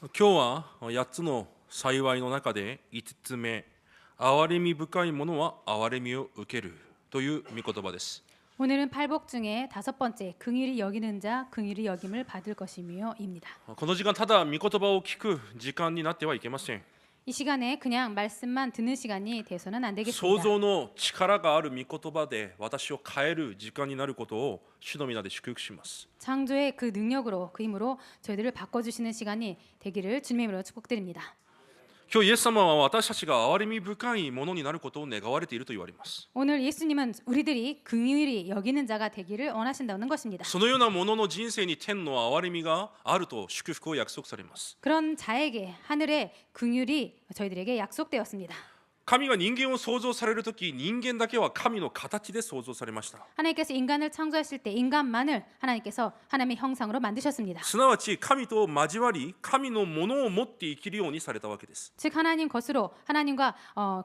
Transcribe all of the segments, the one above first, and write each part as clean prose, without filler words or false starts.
今日は8つの幸いの中で5つ目、憐れみ深いものは憐れみを受けるという御言葉です。 오늘은 팔복 중에 다섯 번째 긍휼히 여기는 자 긍휼히 여김을 받을 것이며입니다. この時間ただ御言葉を聞く時間になってはいけません。 이 시간에 그냥 말씀만 듣는 시간이 돼서는 안 創 되겠습니다. 造の力がある御言葉で私を変える時間になることを主の皆で祝福します。 창조의 그 능력으로 그 힘으로 저희들을 바꿔주시는 시간이 되기를 주님의 이름으로 축복드립니다. 今日イエス様は私たちが憐れみ深いものになることを願われていると言われます。 오늘 예수님은 우리들이 긍휼히 여기는 자가 되기를 원하신다는 것입니다. そのようなものの人生に天の憐れみがあると祝福を約束されます。 그런 자에게 하늘의 긍휼이 저희들에게 약속되었습니다. 神が人間を創造されるとき、人間だけは神の形で創造されました。 하나님께서 인간을 창조하실 때 인간만을 하나님께서 하나님의 형상으로 만드셨습니다. すなわち神と交わり、神のものを持って生きるようにされたわけです。 즉 하나님 것으로 하나님과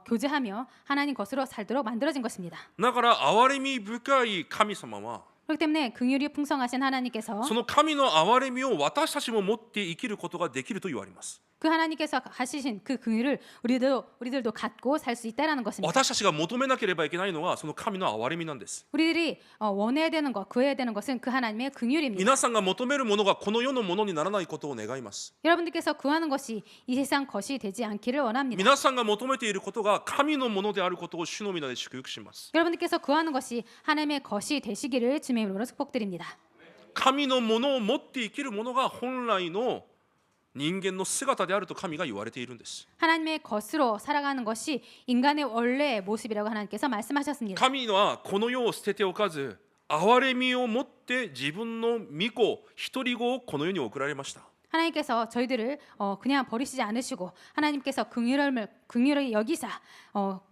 교제하며 하나님 것으로 살도록 만들어진 것입니다. だから憐れみ深い神様は 그렇기 때문에 긍휼이 풍성하신 하나님께서 その神の憐れみを私たちも持って生きることができると言われます。 그 하나님께서 가지신 그 긍휼을 우리들도 갖고 살 수 있다라는 것입니다. 私たちが求めなければいけないのはその神の憐れみなんです。 우리들이 원해야 되는 것, 구해야 되는 것은 그 하나님의 긍휼입니다. 皆さんが求めるものがこの世のものにならないことを願います。 여러분들께서 구하는 것이 이 세상 것이 되지 않기를 원합니다. 皆さんが求めていることが神のものであることを主の皆で祝福します。 여러분들께서 구하는 것이 하나님의 것이 되시기를 주님의 이름으로 축복드립니다. 神のものを持って生きるものが本来の人間の姿であると神が言われているんです。 하나님의 것으로 살아가는 것이 인간의 원래 모습이라고 하나님께서 말씀하셨습니다. 神はこの世を捨てておかず、憐れみを持って自分の御子、一人子をこの世に送られました。 하나님께서 저희들을 그냥 버리시지 않으시고 하나님께서 긍휼을 여기사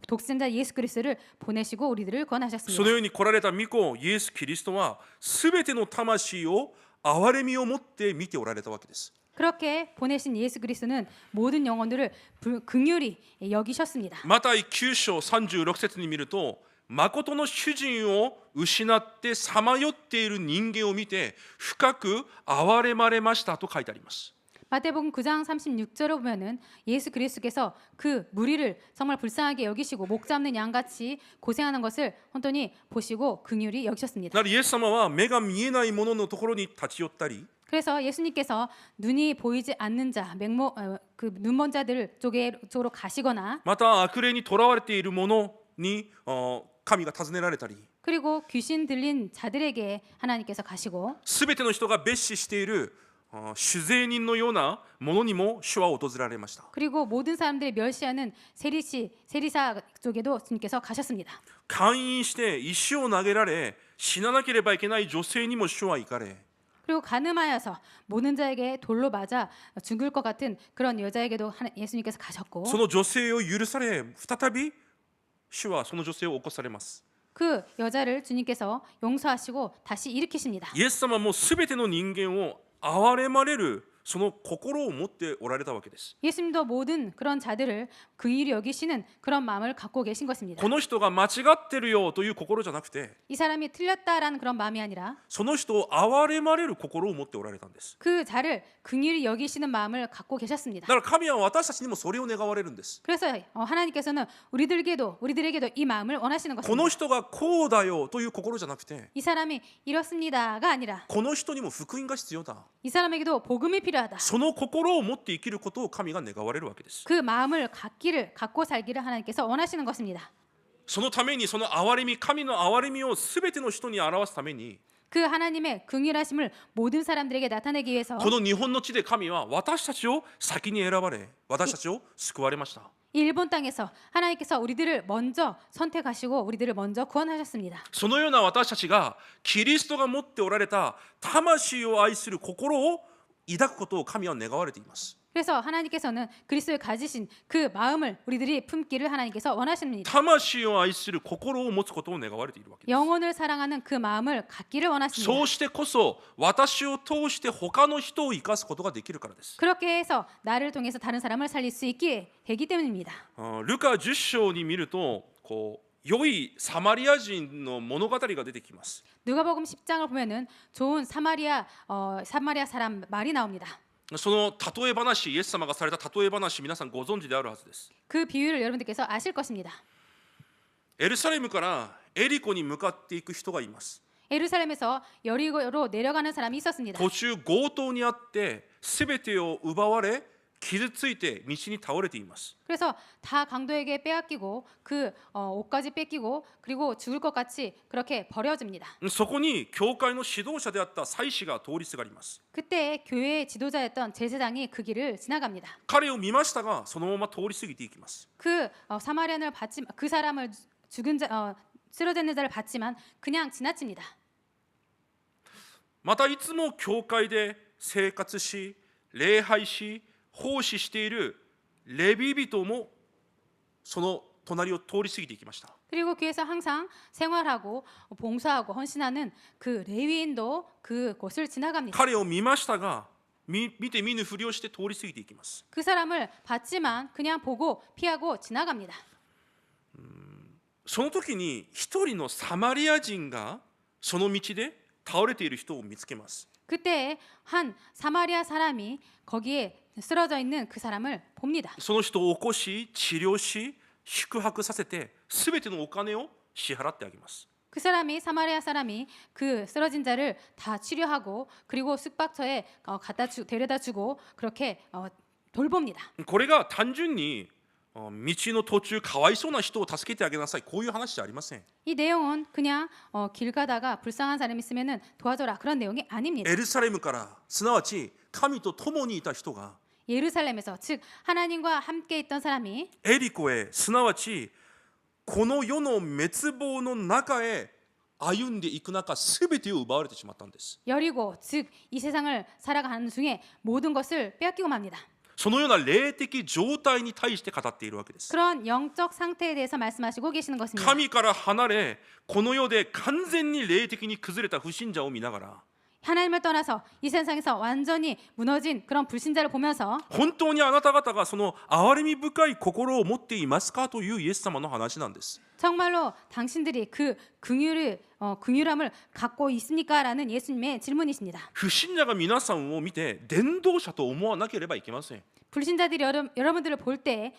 독생자 예수 그리스도를 보내시고 우리들을 その 권하셨습니다. ように来られた御子イエス・キリストはすべての魂を憐れみを持って見ておられたわけです。 그렇게 보내신 예수 그리스도는 모든 영혼들을 긍휼히 여기셨습니다. マタイ9章36節に見ると、誠の主人を失ってさまよっている人間を見て深く憐れまれましたと書いてあります。 마태복음 9장 36절을 보면은 예수 그리스도께서 그 무리를 정말 불쌍하게 여기시고 목 잡는 양같이 고생하는 것을 혼돈히 보시고 긍휼히 여기셨습니다. なるイエス様は目が見えないもののところに立ち寄ったり、 그래서 예수님께서 눈이 보이지 않는 자, 그 눈먼 자들 쪽으로 가시거나 また悪霊にとらわれているものに神が尋ねられたり、 그리고 귀신 들린 자들에게 하나님께서 가시고 すべての人が蔑視している酒税人のようなものにも主は訪れられました。 그리고 모든 사람들이 멸시하는 세리사 쪽에도 주님께서 가셨습니다. 勧誘して石を投げられ死ななければいけない女性にも主は行かれ、 그리고 가늠하여서 모든 자에게 돌로 맞아 죽을 것 같은 그런 여자에게도 예수님께서 가셨고 その女性を許され再び主はその女性を起こされます。 그 여자를 주님께서 용서하시고 다시 일으키십니다. イエス様もすべての人間を憐れまれるその心を持っておられたわけです。 예수님도 모든 그런 자들을 긍휼히 여기시는 그런 마음을 갖고 계신 것입니다. この人が間違ってるよという心じゃなくて、 이 사람이 틀렸다라는 그런 마음이 아니라 その人を憐れまれる心を持っておられたんです。 그 자를 긍휼히 여기시는 마음을 갖고 계셨습니다. だから神は私たちにもそれを願われるんです。 그래서 하나님께서는 우리들에게도 이 마음을 원하시는 こ 것입니다. の人がこうだよという心じゃなくて、 이 사람이 이렇습니다가 아니라 この人にも福音が必要だ。 이 사람에게도 복음이 필요하다. その心を持って生きることを神が願われるわけです。 그 마음을 갖고 살기를 하나님께서 원하시는 것입니다. そのためにその憐れみ、神の憐れみをすべての人に表すために、 그 하나님의 긍휼하심을 모든 사람들에게 나타내기 위해서 この日本の地で神は私たちを先に選ばれ、私たちを救われました。 일본 땅에서 하나님께서 우리들을 먼저 선택하시고 우리들을 먼저 구원하셨습니다. そのような私たちがキリストが持っておられた魂を愛する心を抱くことを神は願われています。 그래서 하나님께서는 그리스도에 가지신 그 마음을 우리들이 품기를 하나님께서 원하십니다. 魂を愛する心を持つことを願われているわけです。 영혼을 사랑하는 그 마음을 갖기를 원하십니다. そうしてこそ私を通して他の人を生かすことができるからです。 그렇게 해서 나를 통해서 다른 사람을 살릴 수 있게 되기 때문입니다. ルカ10章に見ると良いサマリア人の物語が出てきます。 누가복음 10장을 보면은 좋은 사마리아 사람 말이 나옵니다. その例え話、イエス様がされた例え話、皆さんご存知であるはずです。 그 비유를 여러분들께서 아실 것입니다. エルサレムからエリコに向かっていく人がいます。 예루살렘에서 여리고로 내려가는 사람이 있었습니다. 途中強盗にあって全てを奪われ傷ついて道に倒れています。 그래서 다 강도에게 빼앗기고 그 옷까지 뺏기고 그리고 죽을 것 같이 그렇게 버려집니다. そこに教会の指導者であった祭司が通りすがります。 그때 교회의 지도자였던 제사장이 그 길을 지나갑니다. 彼を見ましたがそのまま通り過ぎていきます。 그 사마리안을 받지 그 사람을 죽은 자 쓰러졌는 자를 받지만 그냥 지나칩니다. またいつも教会で生活し礼拝し奉仕しているレビ人もその隣を通り過ぎていきました。 그리고 교회에서 항상 생활하고 봉사하고 헌신하는 그 레위인도 그곳을 지나갑니다. 彼を見ましたが見て見ぬふりをして通り過ぎていきます。 그 사람을 봤지만 그냥 보고 피하고 지나갑니다. その時に一人のサマリア人がその道で倒れている人を見つけます。 그때 한 사마리아 사람이 거기에 쓰러져 있는 그 사람을 봅니다. その人を起こし治療し宿泊させて全てのお金を支払ってあげます。 그 사람이 사마리아 사람이 그 쓰러진 자를 다 치료하고 그리고 숙박처에 데려다 주고 그렇게 돌봅니다. これが単純に道の途中かわいそうな人を助けてあげなさいこういう話じゃありません。 이 내용은 그냥 길 가다가 불쌍한 사람이 있으면은 도와줘라 그런 내용이 아닙니다. エルサレムからすなわち神と共にいた人が 예루살렘에서 즉 하나님과 함께 있던 사람이 エリコへすなわちこの世の滅亡の中へ歩んでいく中全てを奪われてしまったんです。 여리고 즉 이 세상을 살아가는 중에 모든 것을 빼앗기고 맙니다. そのような霊的状態に対して語っているわけです。 그런 영적 상태에 대해서 말씀하시고 계시는 것입니다. 神から離れこの世で完全に霊的に崩れた不信者を見ながら 하나님을 떠나서 이 세상에서 완전히 무너진 그런 불신자를 보면서 本当にあなた方がその憐れみ深い心を持っていますかというイエス様の話なんです。 정말로 당신들이 그 긍휼함을 갖고 있습니까라는 예수님의 질문이십니다. 不信者が皆さんを見て伝道者と思わなければいけません。 불신자들이 여러분들을 볼 때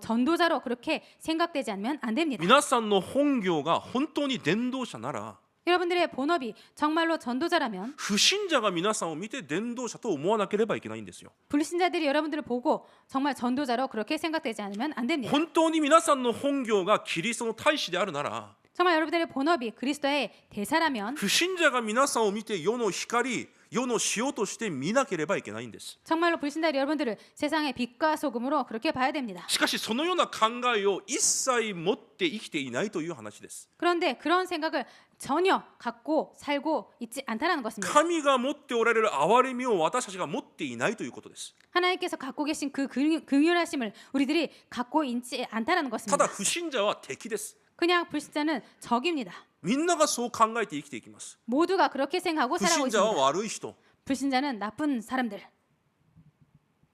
전도자로 그렇게 생각되지 않으면 안 됩니다. 皆さんの本業が本当に伝道者なら 여러분들의 본업이 정말로 전도자라면 不信者が皆さんを見て伝道者と思わなければいけないんですよ。 불신자들이 여러분들을 보고 정말 전도자로 그렇게 생각되지 않으면 안 됩니다. 本当に皆さんの本業がキリストの大使であるなら 정말 여러분들의 본업이 그리스도의 대사라면 不信者が皆さんを見て世の光世の塩として見なければいけないんです。 정말로 불신자들이 여러분들을 세상의 빛과 소금으로 그렇게 봐야 됩니다. しかしそのような考えを一切持って生きていないという話です。 그런데 그런 생각을 전혀 갖고 살고 있지 않다라는 것입니다. 神が持っておられる憐れみを私たちが持っていないということです。 하나님께서 갖고 계신 그 긍휼하심을 우리들이 갖고 있지 않다라는 た 것입니다. だ不信者は敵です。 그냥 불신자는 적입니다. みんながそう考えて生きていきます。 모두가 그렇게 생각하고 不 살아가고 信者は 있습니다. 悪い人。 불신자는 나쁜 사람들.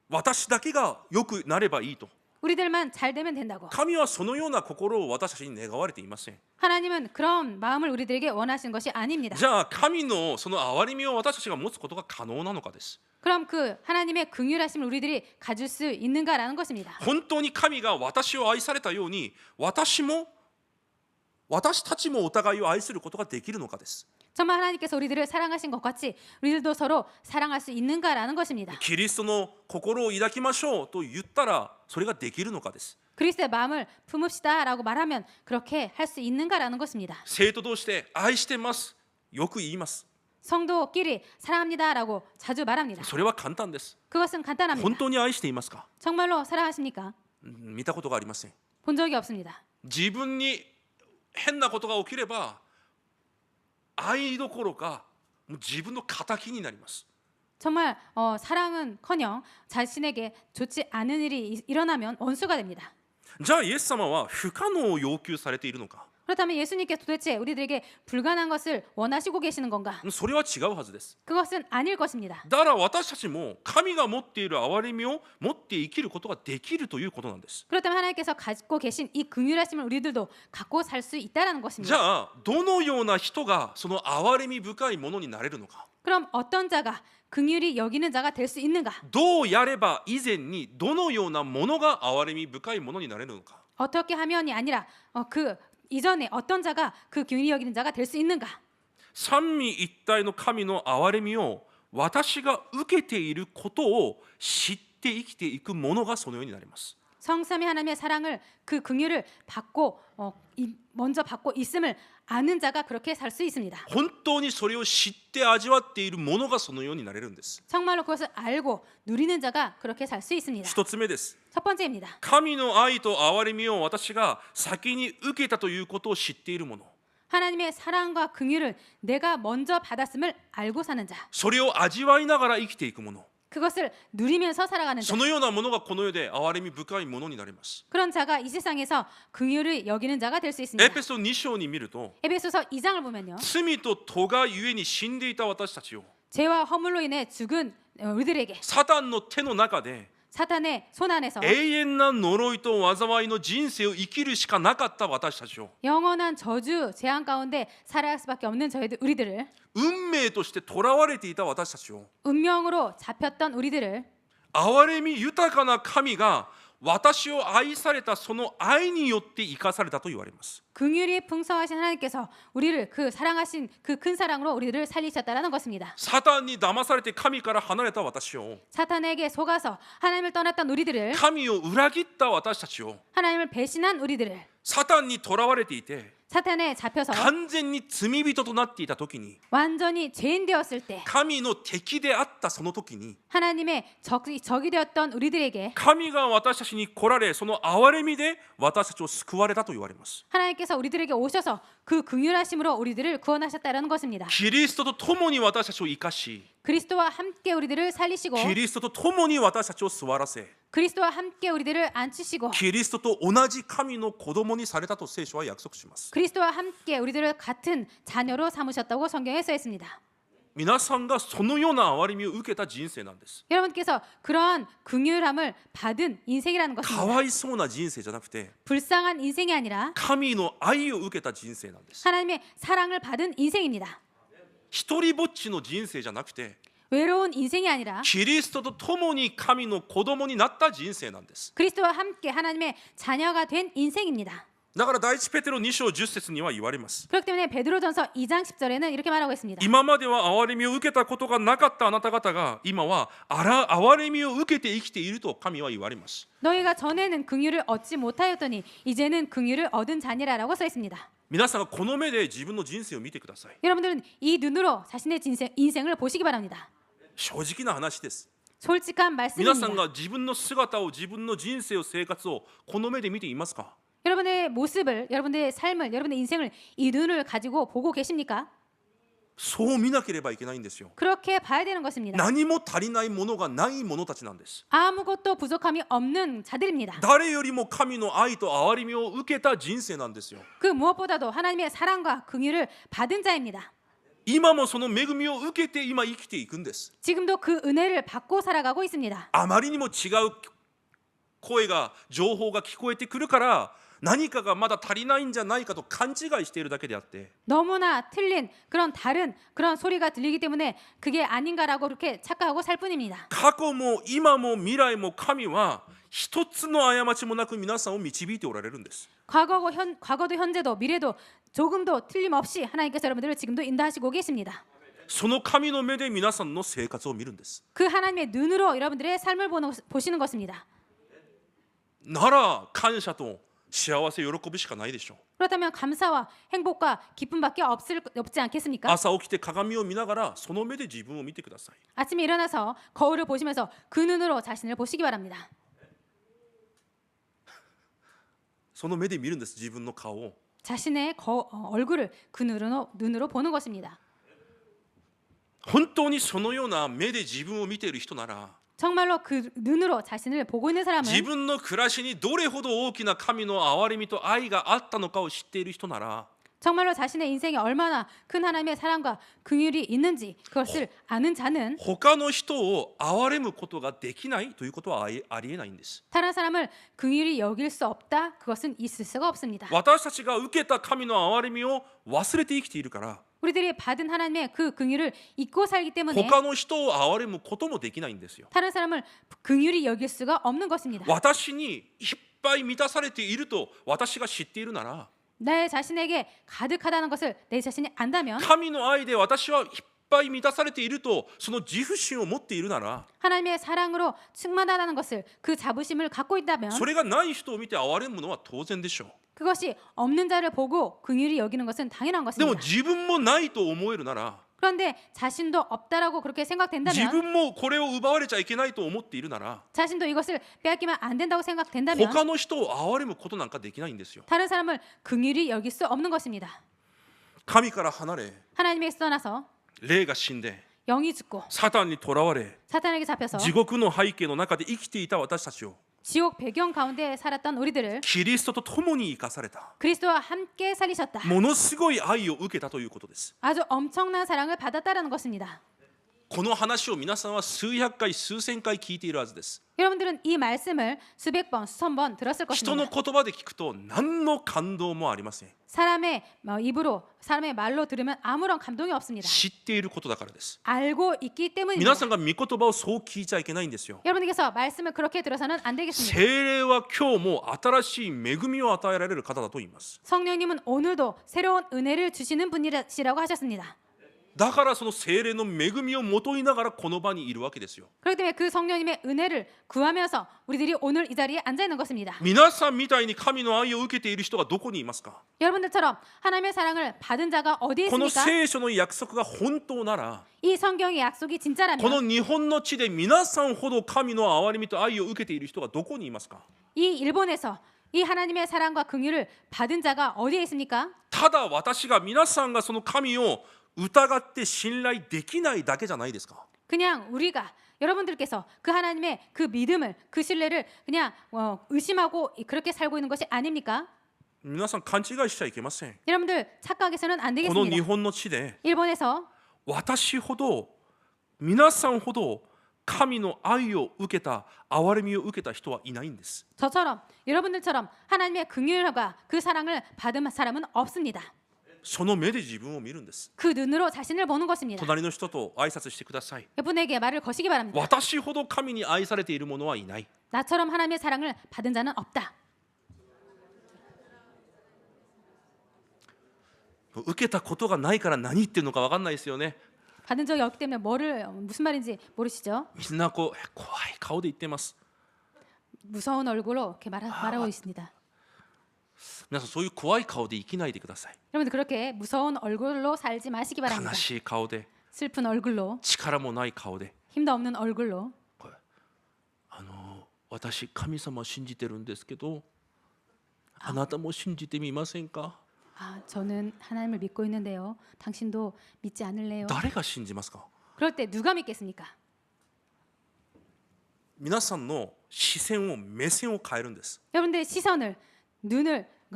私だけが良くなればいいと。 우리들만 잘 되면 된다고. 神はそのような心を私たちに願われていません。 하나님은 그런 마음을 우리들에게 원하시는 것이 아닙니다. じゃあ神のその憐れみを私たちが持つことが可能なのかです。 그럼 그 하나님의 긍휼하심을 우리들이 가질 수 있는가라는 것입니다. 本当に神が私を愛されたように私たちもお互いを愛することができるのかです。 정말 하나님께서 우리들을 사랑하신 것 같이 우리들도 서로 사랑할 수 있는가라는 것입니다. キリストの心を抱きましょうと言ったらそれができるのかです。 그리스도의 마음을 품읍시다라고 말하면 그렇게 할 수 있는가라는 것입니다. 生徒同士で愛してますよく言います。 성도끼리 사랑합니다라고 자주 말합니다. それは簡単です。 그것은 간단합니다. 本当に愛していますか？ 정말로 사랑하십니까? 見たことがありません。 본 적이 없습니다. 自分に変なことが起きれば愛どころかもう自分の敵になります。 정말 사랑은커녕 자신에게 좋지 않은 일이 일어나면 원수가 됩니다. じゃあイエス様は不可能を要求されているのか？ 그렇다면 예수님께서 도대체 우리들에게 불가능한 것을 원하시고 계시는 건가? それは違うはずです。 그것은 아닐 것입니다. だから私たちも神が持っている憐れみを持って生きることができるということなんです。 그렇다면 하나님께서 가지고 계신 이 긍휼하심을 우리들도 갖고 살 수 있다라는 じ 것입니다. ゃあどのような人がその憐れみ深いものになれるのか。 그럼 어떤 자가 긍휼히 여기는 자가 될 수 있는가? どうやれば以前にどのようなものが憐れみ深いものになれるのか。 어떻게 하면이 아니라 그 이전에 어떤 자가 그 긍휼히 여기는 자가 될 수 있는가? 三位一体の神の憐れみを私が受けていることを知って生きていくものがそのようになります。 성삼위 하나님의 사랑을 그 긍휼을 받고 먼저 받고 있음을 아는 자가 그렇게 살 수 있습니다. 本当にそれを知って味わっているものがそのようになれるんです。 정말로 그것을 알고 누리는 자가 그렇게 살 수 있습니다. 一つ目です。 첫 번째입니다. 神の愛と憐れみを私が先に受けたということを知っているもの。 하나님의 사랑과 긍휼을 내가 먼저 받았음을 알고 사는 자. それを味わいながら生きていくもの。 그것을 누리면서 살아가는 자. そのようなものがこの世で憐れみ深いものになります。 그런 자가 이 세상에서 긍휼을 여기는 자가 될 수 エ 있습니다. ペソ2章に見ると 에베소서 2장을 보면요. 罪と咎ゆえに死んでいた私たちを 죄와 허물로 인해 죽은 우리들에게 サタンの手の中で 사탄의 손 안에서 永遠な呪いと災いの人生を生きるしかなかった私たちを 영원한 저주 재앙 가운데 살아갈 수밖에 없는 저희들 우리들을 運命として囚われていた私たちを 운명으로 잡혔던 우리들을 憐れみ豊かな神が私を愛されたその愛によって生かされたと言われます。 긍휼이 풍성하신 하나님께서 우리를 그 사랑하신 그 큰 사랑으로 우리를 살리셨다라는 것입니다. サタンに騙されて神から離れた私を 사탄에게 속아서 하나님을 떠났던 우리들을 神を裏切った私たちを 하나님을 배신한 우리들을 サタンに囚われていて 사탄에 잡혀서 完全に罪人となっていた時に 완전히 죄인 되었을 때 神の敵であったその時に 하나님의 적이 되었던 우리들에게 神が私たちに来られその憐れみで私たちを救われたと言われます。 하나님께서 우리들에게 오셔서 그 긍휼하심으로 우리들을 구원하셨다라는 것입니다. キリストと共に私たちを生かし 그리스도와 함께 우리들을 살리시고 キリストと共に私たちを座らせ 그리스도와 함께 우리들을 앉히시고 キリストと同じ神の子供にされたと聖書は約束します。 그리스도와 함께 우리들을 같은 자녀로 삼으셨다고 성경에 써 있습니다. 皆さんがそのような憐れみを受けた人生なんです。 여러분께서 그러한 긍휼함을 받은 인생이라는 か 것입니다. わいそうな人生じゃなくて 불쌍한 인생이 아니라 神の愛を受けた人生なんです。 하나님의 사랑을 받은 인생입니다. 一人ぼっちの人生じゃなくて 외로운 인생이 아니라 キリストと共に神の子供になった人生なんです。 그리스도와 함께 하나님의 자녀가 된 인생입니다. だから第一ペテロ2章10節には言われます。 그렇기 때문에 베드로전서 2장 10절에는 이렇게 말하고 있습니다. 今までは憐れみを受けたことがなかったあなた方が今は憐れみを受けて生きていると神は言われます。 너희가 전에는 긍휼을 얻지 못하였더니 이제는 긍휼을 얻은 자니라라고 써 있습니다. 皆さんがこの目で自分の人生を見てください。 여러분들은 이 눈으로 자신의 인생을 보시기 바랍니다. 正直な話です。 솔직한 皆さん 말씀입니다. が自分の姿を自分の人生を生活をこの目で見ていますか？ 여러분의 모습을, 여러분의 삶을, 여러분의 인생을 이 눈을 가지고 보고 계십니까? そう見なければいけないんですよ。 그렇게 봐야 되는 것입니다. 何も足りないものがない者たちなんです。 아무것도 부족함이 없는 자들입니다. 誰よりも神の愛と憐れみを受けた人生なんですよ。 그 무엇보다도 하나님의 사랑과 긍휼을 받은 자입니다. 今もその恵みを受けて今生きていくんです。 지금도 그 은혜를 받고 살아가고 있습니다. あまりにも違う声が情報が聞こえてくるから何かがまだ足りないんじゃないかと勘違いしているだけであって 너무나 틀린 그런 다른 그런 소리가 들리기 때문에 그게 아닌가라고 그렇게 착각하고 살 뿐입니다. 過去も今も未来も神は一つの過ちもなく皆さんを導いておられるんです。 과거도 현재도 미래도 조금도 틀림없이 하나님께서 여러분들을 지금도 인도하시고 계십니다. その神の目で皆さんの生活を見るんです。 그 하나님의 눈으로 여러분들의 삶을 보시는 것입니다. なら感謝と幸せ喜ぶしかないでしょう。 그렇다면 감사와 행복과 기쁨밖에 없지 않겠습니까? 朝起きて鏡を見ながらその目で自分を見てください。 아침에 일어나서 거울을 보시면서 그 눈으로 자신을 보시기 바랍니다. その目で見るんです。自分の顔を。 자신의 얼굴을 그 눈으로 보는 것입니다. 本当にそのような目で自分を見ている人なら 정말로 그 눈으로 자신을 보고 있는 自 사람은 分の暮らしにどれほど大きな神の憐れみと愛があったのかを知っている人なら 정말로 자신의 인생에 얼마나 큰 하나님의 사랑과 긍휼이 있는지 그것을 아는 자는 他の人を憐れむことができないということはありえないんです。 다른 사람을 긍휼히 여길 수 없다. 그것은 있을 수가 없습니다. 私たちが受けた神の憐れみを忘れて生きているから 우리들이 받은 하나님의 그 긍휼을 잊고 살기 때문에 他の人を憐れむこともできないんですよ。 다른 사람을 긍휼히 여길 수가 없는 것입니다. 私にいっぱい満たされていると私が知っているなら 내 자신에게 가득하다는 것을 내 자신이 안다면 神の愛で私はいっぱい満たされているとその自負心を持っているなら 하나님의 사랑으로 충만하다는 것을 그 자부심을 갖고 있다면 それがない人を見て憐れむのは当然でしょう。 그것이 없는 자를 보고 긍휼히 여기는 것은 당연한 でも 것입니다. 自分もないと思えるなら 그런데 자신도 없다라고 그렇게 自 생각된다면 分もこれを奪われちゃいけないと思っているなら 자신도 이것을 빼앗기면 안 된다고 생각된다면 他の人を憐れむことなんかできないんですよ。 다른 사람을 긍휼히 여길 수 없는 것입니다. 神から離れ 하나님에게 떠나서 霊が死んで 영이 죽고 サタンにとらわれ 사탄에게 잡혀서 地獄の背景の中で生きていた私たちを 지옥 배경 가운데 살았던 우리들을 キリストと共に生かされた 그리스도와 함께 살리셨다. ものすごい愛を受けたということです。 아주 엄청난 사랑을 받았다라는 것입니다. この話を皆さんは数百回数千回聞いているはずです。 여러분들은 이 말씀을 수백 번, 수천 번 들었을 人の 것입니다. 言葉で聞くと何の感動もありません。 사람의 입으로, 사람의 말로 들으면 아무런 감동이 없습니다. 知っていることだからです。 알고 있기 皆 때문입니다. さんが御言葉をそう聞いちゃいけないんですよ。 여러분들께서 말씀을 그렇게 들어서는 안 되겠습니다. 聖霊は今日も新しい恵みを与えられる方だと言います。 성령님은 오늘도 새로운 은혜를 주시는 분이시라고 하셨습니다. だからその聖霊の恵みを求めながらこの場にいるわけですよ。 그렇기 때문에 그 성령님의 은혜를 구하면서 우리들이 오늘 이 자리에 앉아 있는 것입니다. 皆さんみたいに神の愛を受けている人がどこにいますか？ 여러분들처럼 하나님의 사랑을 받은 자가 어디에 この 있습니까? 聖書の約束が本当なら 이 성경의 약속이 こ 진짜라면 の日本の地で皆さんほど神の憐れみと愛を受けている人がどこにいますか？ 이 일본에서 이 하나님의 사랑과 긍휼을 받은 자가 어디에 있습니까? ただ私が皆さんがその神を疑って信頼できないだけじゃないですか？ 그냥 우리가 여러분들께서 그 하나님의 그 믿음을 그 신뢰를 그냥 의심하고 그렇게 살고 있는 것이 아닙니까? 皆さん勘違いしちゃいけません。 여러분들 착각해서는 안 この日 되겠습니다. 本の地で 일본에서 私ほど皆さんほど神の愛を受けた憐れみを受けた人はいないんです。 저처럼 여러분들처럼 하나님의 긍휼과 그 사랑을 받은 사람은 없습니다. その目で自分を見るんです。 그 눈으로 자신을 보는 것입니다. 隣の人と挨拶してください。 여러분에게 말을 거시기 바랍니다. 私ほど神に愛されている者はいない。 나처럼 하나님의 사랑을 받은 자는 없다. 受けたことがないから何言ってるのか分かんないですよね。 받은 적이 없기 때문에 무슨 말인지 모르시죠? みんなこう怖い顔で言ってます。 무서운 얼굴로 이렇게 말하고 있습니다. 皆さんそういう怖い顔で生きないでください。 여러분들 그렇게 무서운 얼굴로 살지 마시기 바랍니다. 悲しい顔で 슬픈 얼굴로 力もない顔で 힘도 없는 얼굴로 私神様信じてるんですけどあなたも信じてみませんか？ 저는 하나님을 믿고 있는데요. 당신도 믿지 않을래요? 誰が信じますか？ 그럴 때 누가 믿겠습니까? 皆さんの視線を目線を変えるんです。 여러분들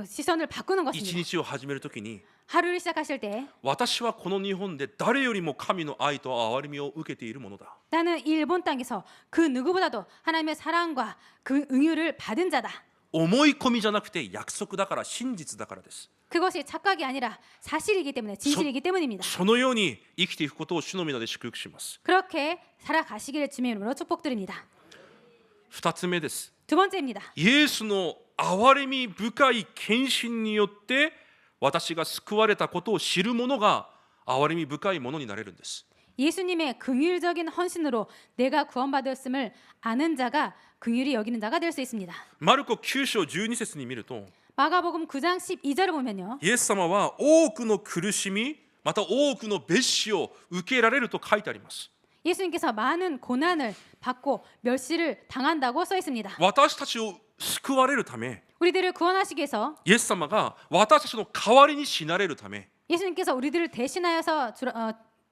시선을 바꾸는 一 것입니다. 日を始めるときに 하루를 시작하실 때 私はこの日本で誰よりも神の愛と憐れみを受けているものだ。 나는 이 일본 땅에서 그 누구보다도 하나님의 사랑과 그 응유를 받은 자다. 思い込みじゃなくて約束だから真実だからです。 그것이 착각이 아니라 사실이기 때문에 진실이기 때문입니다. そのように生きていくことを主の皆で祝福します。 그렇게 살아가시기를 주님의 이름으로 축복드립니다. 二つ目です。 두 번째입니다. イエスの憐れみ深い献身によって私が救われたことを知る者が憐れみ深いものになれるんです。 예수님의 긍휼적인 헌신으로 내가 구원받았음을 아는 자가 긍휼히 여기는 자가 될 수 있습니다. マルコ9章12節に見ると 마가복음 9장 12절을 보면요. イエス様は多くの苦しみまた多くの蔑視を受けられると書いてあります。 예수님께서 많은 고난을 받고 멸시를 당한다고 써 있습니다. 私たちを救われるため 우리들을 구원하시기 위해서 イエス様が私たちの代わりに死なれるため 예수님께서 우리들을 대신하여서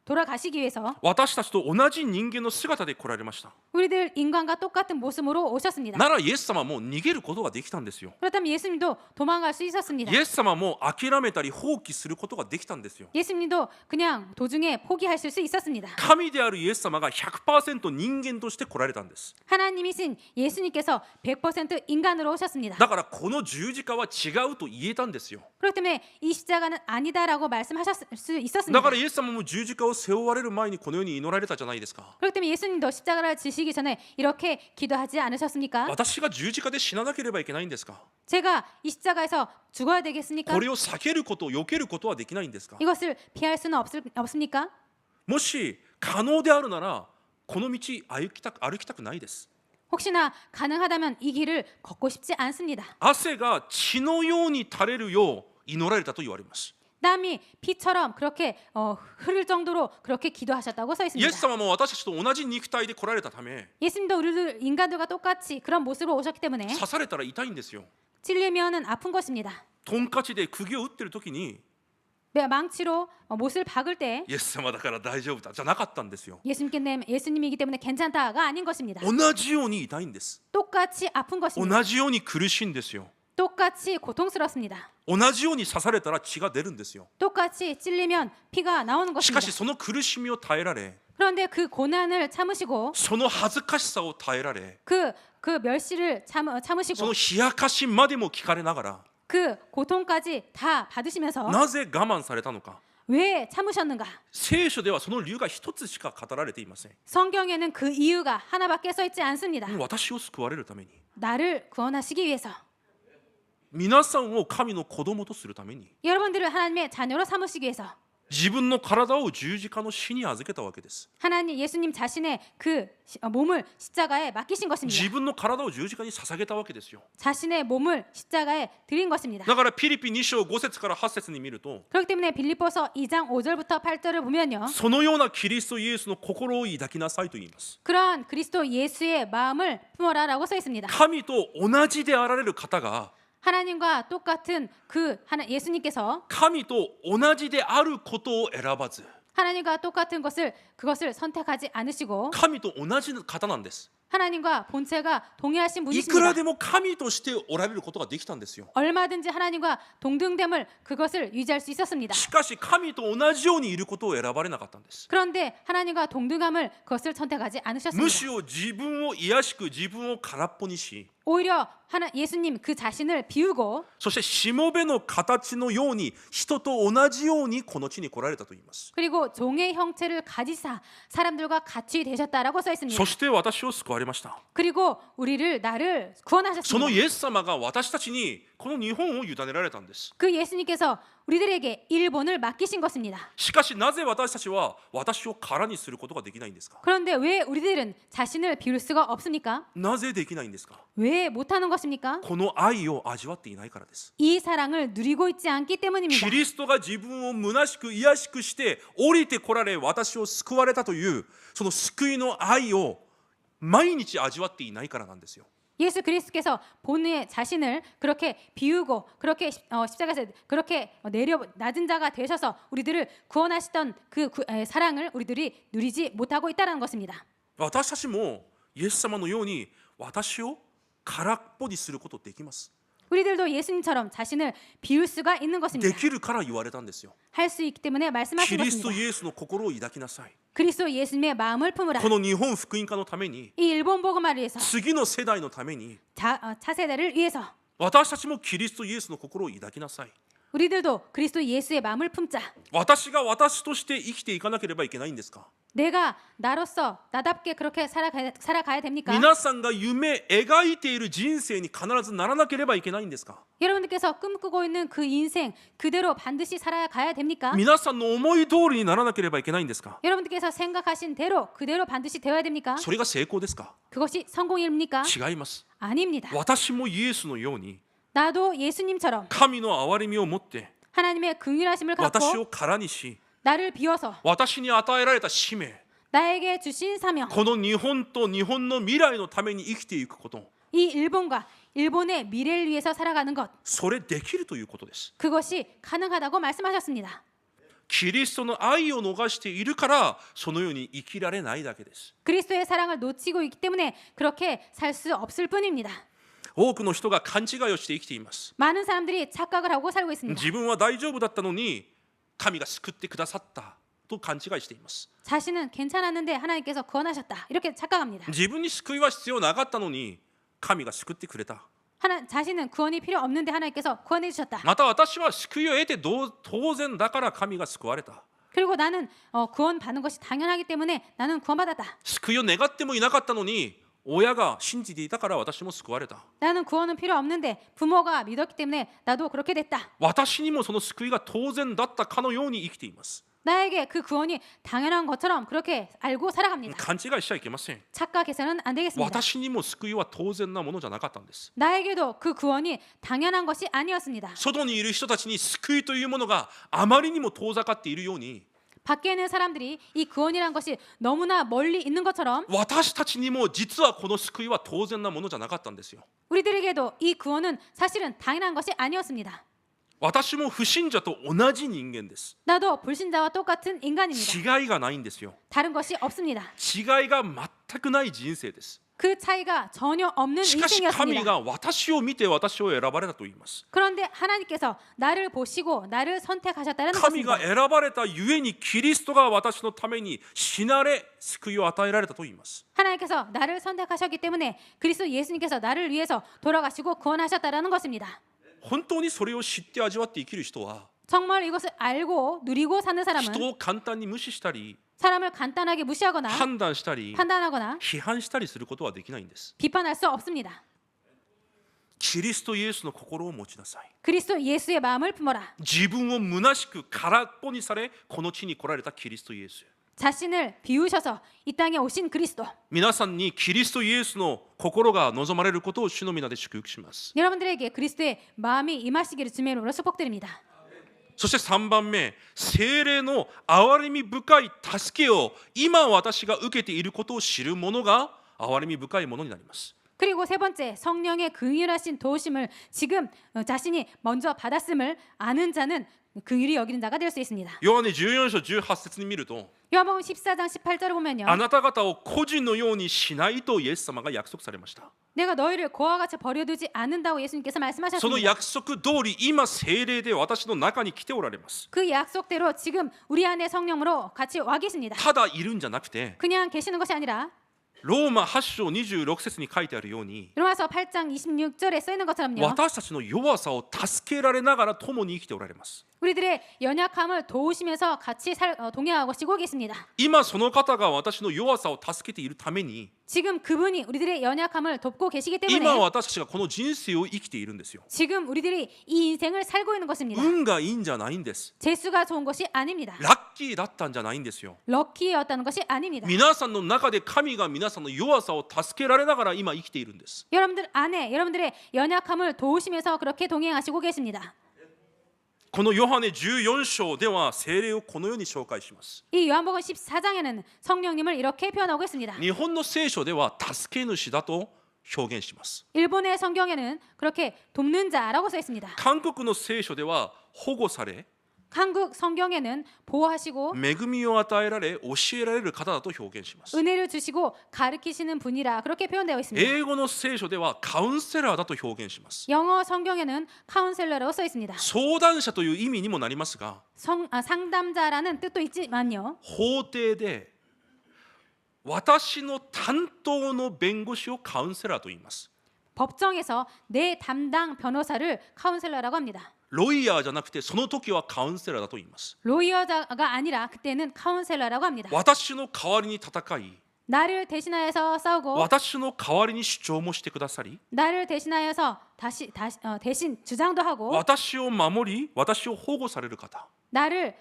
돌아가시기 위해서 私たちと同じ人間の姿で来られました。 우리들 인간과 똑같은 모습으로 오셨습니다. ならイエス様はもう逃げることができたんですよ。 그렇다면 예수님도 도망갈 수 있었습니다. イエス様はもう諦めたり放棄することができたんですよ。 예수님도 그냥 도중에 포기하실 수 있었습니다. 神であるイエス様が 100% 人間として来られたんです。 하나님이신 예수님께서 100% 인간으로 오셨습니다. だからこの十字架は違うと言えたんですよ。 그렇기 때문에 이 십자가는 아니다라고 말씀하셨을 수 だ 있었습니다. からイエス様も十字架を背負われる前にこの世に祈られたじゃないですか。 그렇기 때문에 예수님도 십자가를 지시기 전에 이렇게 기도하지 않으셨습니까? 私が十字架で死ななければいけないんですか。 제가 이 십자가에서 죽어야 되겠습니까? これを避けること避けることはできないんですか。 이것을 피할 수는 없습니까? もし可能であるならこの道歩きたくないです。 혹시나 가능하다면 이 길을 걷고 싶지 않습니다. 汗が血のように垂れるよう祈られたと言われます。 땀이 피처럼 그렇게 흐를 정도로 그렇게 기도하셨다고 써 イエ 있습니다. ス様も私たちと同じ肉体で来られたため 예수님도 우리들 인간들과 똑같이 그런 모습으로 오셨기 때문에 刺されたら痛いんですよ。 찔리면은 아픈 것입니다. トンカチで釘を打ってる時に 망치로 못을 박을 때 イエス様だから大丈夫だじゃなかったんですよ。 예수님이기 때문에 괜찮다가 아닌 것입니다. 同じように痛いんです。 똑같이 아픈 것입니다. 同じように苦しいんですよ。 똑같이 고통스럽습니다. 同じように刺されたら血が出るんですよ。 똑같이 찔리면 피가 나오는 しか 것입니다. しその苦しみを耐えられ 그런데 그 고난을 참으시고 その恥ずかしさを耐えられ 그 멸시를 その 참으시고 冷やかしまでも聞かれながら 그 고통까지 다 받으시면서 なぜ我慢されたのか 왜 참으셨는가? 聖書ではその理由が一つしか語られていません。 성경에는 그 이유가 하나밖에 써 있지 않습니다. 私を救われるために 나를 구원하시기 위해서 皆さんを神の子供とするために 여러분들을 하나님의 자녀로 삼으시기 위해서 自分の体を十字架の死に預けたわけです。 하나님 예수님 자신의 그 몸을 십자가에 맡기신 自 것입니다. 分の体を十字架に捧げたわけですよ。 자신의 몸을 십자가에 드린 것입니다. だからピリピ2章5節から8節に見ると 그렇기 때문에 빌립보서 2장 5절부터 8절을 보면요. そのようなキリストイエスの心を抱きなさいと言います。 그러한 그리스도 예수의 마음을 품어라라고 써 있습니다. 神と同じであられる方が 하나님과 똑같은 그 예수님께서 神と同じであることを選ばず 하나님과 똑같은 그것을 선택하지 않으시고 神と同じ方なんです。 하나님과 본체가 동일하신 いくら 분이십니다. でも神としておられることができたんですよ。 얼마든지 하나님과 동등됨을 그것을 유지할 수 있었습니다. しかし神と同じようにいることを選ばれなかったんです。 그런데 하나님과 동등함을 그것을 선택하지 む 않으셨습니다. しろ自分を卑しく自分を空っぽにし 오히려 예수님 그 자신을 비우고 そしてしもべの形のように人と同じようにこの地に来られたと言います。 그리고 종의 형체를 가지사 사람들과 같이 되셨다라고 써 있습니다. そして私を救われました。 그리고 나를 その 구원하셨습니다. イエス様が私たちにこの日本を委ねられたんです。 그 예수님께서 우리들에게 일본을 맡기신 것입니다. しかしなぜ私たちは私を空にすることができないんですか。 그런데 왜 우리들은 자신을 비울 수가 없습니까? なぜできないんですか。 왜 못하는 것입니까? この愛を味わっていないからです。 이 사랑을 누리고 있지 않기 때문입니다. キリストが自分を虚しく卑しくして降りてこられ私を救われたというその救いの愛を毎日味わっていないからなんですよ。 예수 그리스도께서 본의 자신을 그렇게 비우고 그렇게 십자가에서 그렇게 낮은 자가 되셔서 우리들을 구원하시던 사랑을 우리들이 누리지 못하고 있다는 것입니다. 私たちもイエス様のように私を空っぽにすることできます。 우리들도 예수님처럼 자신을 비울 수가 있는 で 것입니다. きるから言われたんですよ。 할 수 있기 때문에 キ 말씀하신 リスト 것입니다. イエスの心を抱きなさい。 그리스도 예수님의 마음을 품으라. この日本福音化のために 이 일본 복음화를 위해서 次の世代のために 차세대를 위해서 私たちもキリストイエスの心を抱きなさい。 우리들도 그리스도 예수의 마음을 품자. 私が私として生きていかなければいけないんですか。 내가 나로서 나답게 그렇게 살아가야 됩니까? 皆さんが夢描いている人生に必ずならなければいけないんですか。 여러분들께서 꿈꾸고 있는 그 인생 그대로 반드시 살아가야 됩니까? 皆さんの思い通りにならなければいけないんですか。 여러분들께서 생각하신 대로 그대로 반드시 되어야 됩니까? それが成功ですか。 그것이 성공입니까? 違います。 아닙니다. 私もイエスのように 나도 예수님처럼 神の憐れみを持って 하나님의 긍휼하심을 私 갖고 を空にし 나를 비워서 私に与えられた使命 나에게 주신 사명 この日本と日本の未来のために生きていくこと 이 일본과 일본의 미래를 위해서 살아가는 것 それできるということです。 그것이 가능하다고 말씀하셨습니다. キリストの愛を逃しているからそのように生きられないだけです。 그리스도의 사랑을 놓치고 있기 때문에 그렇게 살 수 없을 뿐입니다. 多くの人が勘違いをして生きています。 많은 사람들이 착각을 하고 살고 있습니다. 自分は大丈夫だったのに神が救ってくださったと勘違いしています。 자신은 괜찮았는데 하나님께서 구원하셨다. 이렇게 착각합니다. 自分に救いは必要なかったのに神が救ってくれた。 자신은 구원이 필요 없는데 하나님께서 구원해 주셨다. また私は救いを得て当然だから神が救われた。 그리고 나는 구원 받는 것이 당연하기 때문에 나는 구원받았다. 救いを願ってもいなかったのに親が信じていたから私も救われた。 나는 구원은 필요 없는데 부모가 믿었기 때문에 나도 그렇게 됐다. 私にもその救いが当然だったかのように生きています。 나에게 그 구원이 당연한 것처럼 그렇게 알고 살아갑니다. 勘違いしちゃいけません。 착각해서는 안 되겠습니다. 私にも救いは当然なものじゃなかったんです。 나에게도 그 구원이 당연한 것이 아니었습니다. 外にいる人たちに救いというものがあまりにも遠ざかっているように、 밖에 있는 사람들이 이 구원이란 것이 너무나 멀리 있는 것처럼 私たちにも実はこの救いは当然なものじゃなかったんですよ。 우리들에게도 이 구원은 사실은 당연한 것이 아니었습니다. 私も不信者と同じ人間です。 나도 불신자와 똑같은 인간입니다. 違いがないんですよ。 다른 것이 없습니다. 違いが全くない人生です。 그 차이가 전혀 없는 しかし神 인생이었습니다. が私を見て私を選ばれたと言います。 그런데 하나님께서 나를 보시고 나를 선택하셨다는 神 것입니다. が選ばれたゆえにキリストが私のために死なれ救いを与えられたと言います。 하나님께서 나를 선택하셨기 때문에 그리스도 예수님께서 나를 위해서 돌아가시고 구원하셨다는 것입니다. 本当にそれを知って味わって生きる人は 정말 이것을 알고 누리고 사는 사람은 人を簡単に無視したり 사람을 간단하게 무시하거나 判断したり 판단하거나 批判したりすることはできないんです。 비판할 수 없습니다. キリストイエスの心を持ちなさい。 그리스도 예수의 마음을 품어라. 自分を虚しく空っぽにされこの地に来られたキリストイエス。 자신을 비우셔서 이 땅에 오신 그리스도. 皆さんにキリストイエスの心が望まれることを主の皆で祝福します。 여러분들에게 그리스도의 마음이 임하시기를 주의 이름으로 축복드립니다. そして3番目、聖霊の憐れみ深い助けを今私が受けていることを知る者が憐れみ深いものになります。 그리고 세 번째, 성령의 긍휼하신 도우심을 지금 자신이 먼저 받았음을 아는 자는 긍휼히 여기는 자가 될 수 있습니다. ヨハネ14章18節に見ると、 요한복음 14장 18절을 보면요. あなた方を個人のようにしないとイエス様が約束されました。 내가 너희를 고아와 같이 버려두지 않는다고 예수님께서 その 말씀하셨습니다. 約束通り今聖霊で私の中に来ておられます。 그 약속대로 지금 우리 안에 성령으로 같이 와 계십니다. ただいるんじゃなくて 그냥 계시는 것이 아니라 ローマ8章26節に書いてあるように 로마서 8장 26절에 써 있는 것처럼요. 私たちの弱さを助けられながら共に生きておられます。 우리들의 연약함을 도우시면서 같이 동행하고 시고 계십니다. 今その方が私の弱さを助けているために 지금 그분이 우리들의 연약함을 돕고 계시기 今 때문에 私たちがこの人生を生きているんですよ。 지금 우리들이 이 인생을 살고 있는 것입니다. 運がいいんじゃないんです。 재수가 좋은 것이 아닙니다. ラッキーだったんじゃないんですよ。 럭키였다는 것이 아닙니다. 皆さんの中で神が皆さんの弱さを助けられながら今生きているんです。 여러분들 안에 여러분들의 연약함을 도우시면서 그렇게 동행하시고 계십니다. このヨハネ14章では聖霊をこのように紹介します。 이 요한복음 14장에는 성령님을 이렇게 표현하고 있습니다. 日本の聖書では助け主だと表現します。 일본의 성경에는 그렇게 돕는 자라고 써 있습니다. 韓国の聖書では保護され 한국 성경에는 보호하시고 恵みを与えられ教えられる方だと表現します。 은혜를 주시고 가르치시는 분이라 그렇게 표현되어 있습니다. 英語の聖書ではカウンセラーだと表現します。 영어 성경에는 카운셀러라고 써 있습니다. 相談者という意味にもなりますが 상담자라는 뜻도 있지만요. 法廷で私の担当の弁護士をカウンセラーと言います。 법정에서 내 담당 변호사를 카운셀러라고 합니다. ロイヤーじゃなくてその時はカウンセラーだと言います。 로이어가 아니라 그때는 카운셀러라고 합니다. 私の代わりに戦い 나를 대신하여서 싸우고 私の代わりに主張もしてくださり 나를 대신하여서 대신 주장도 하고 私を守り私を保護される方 나를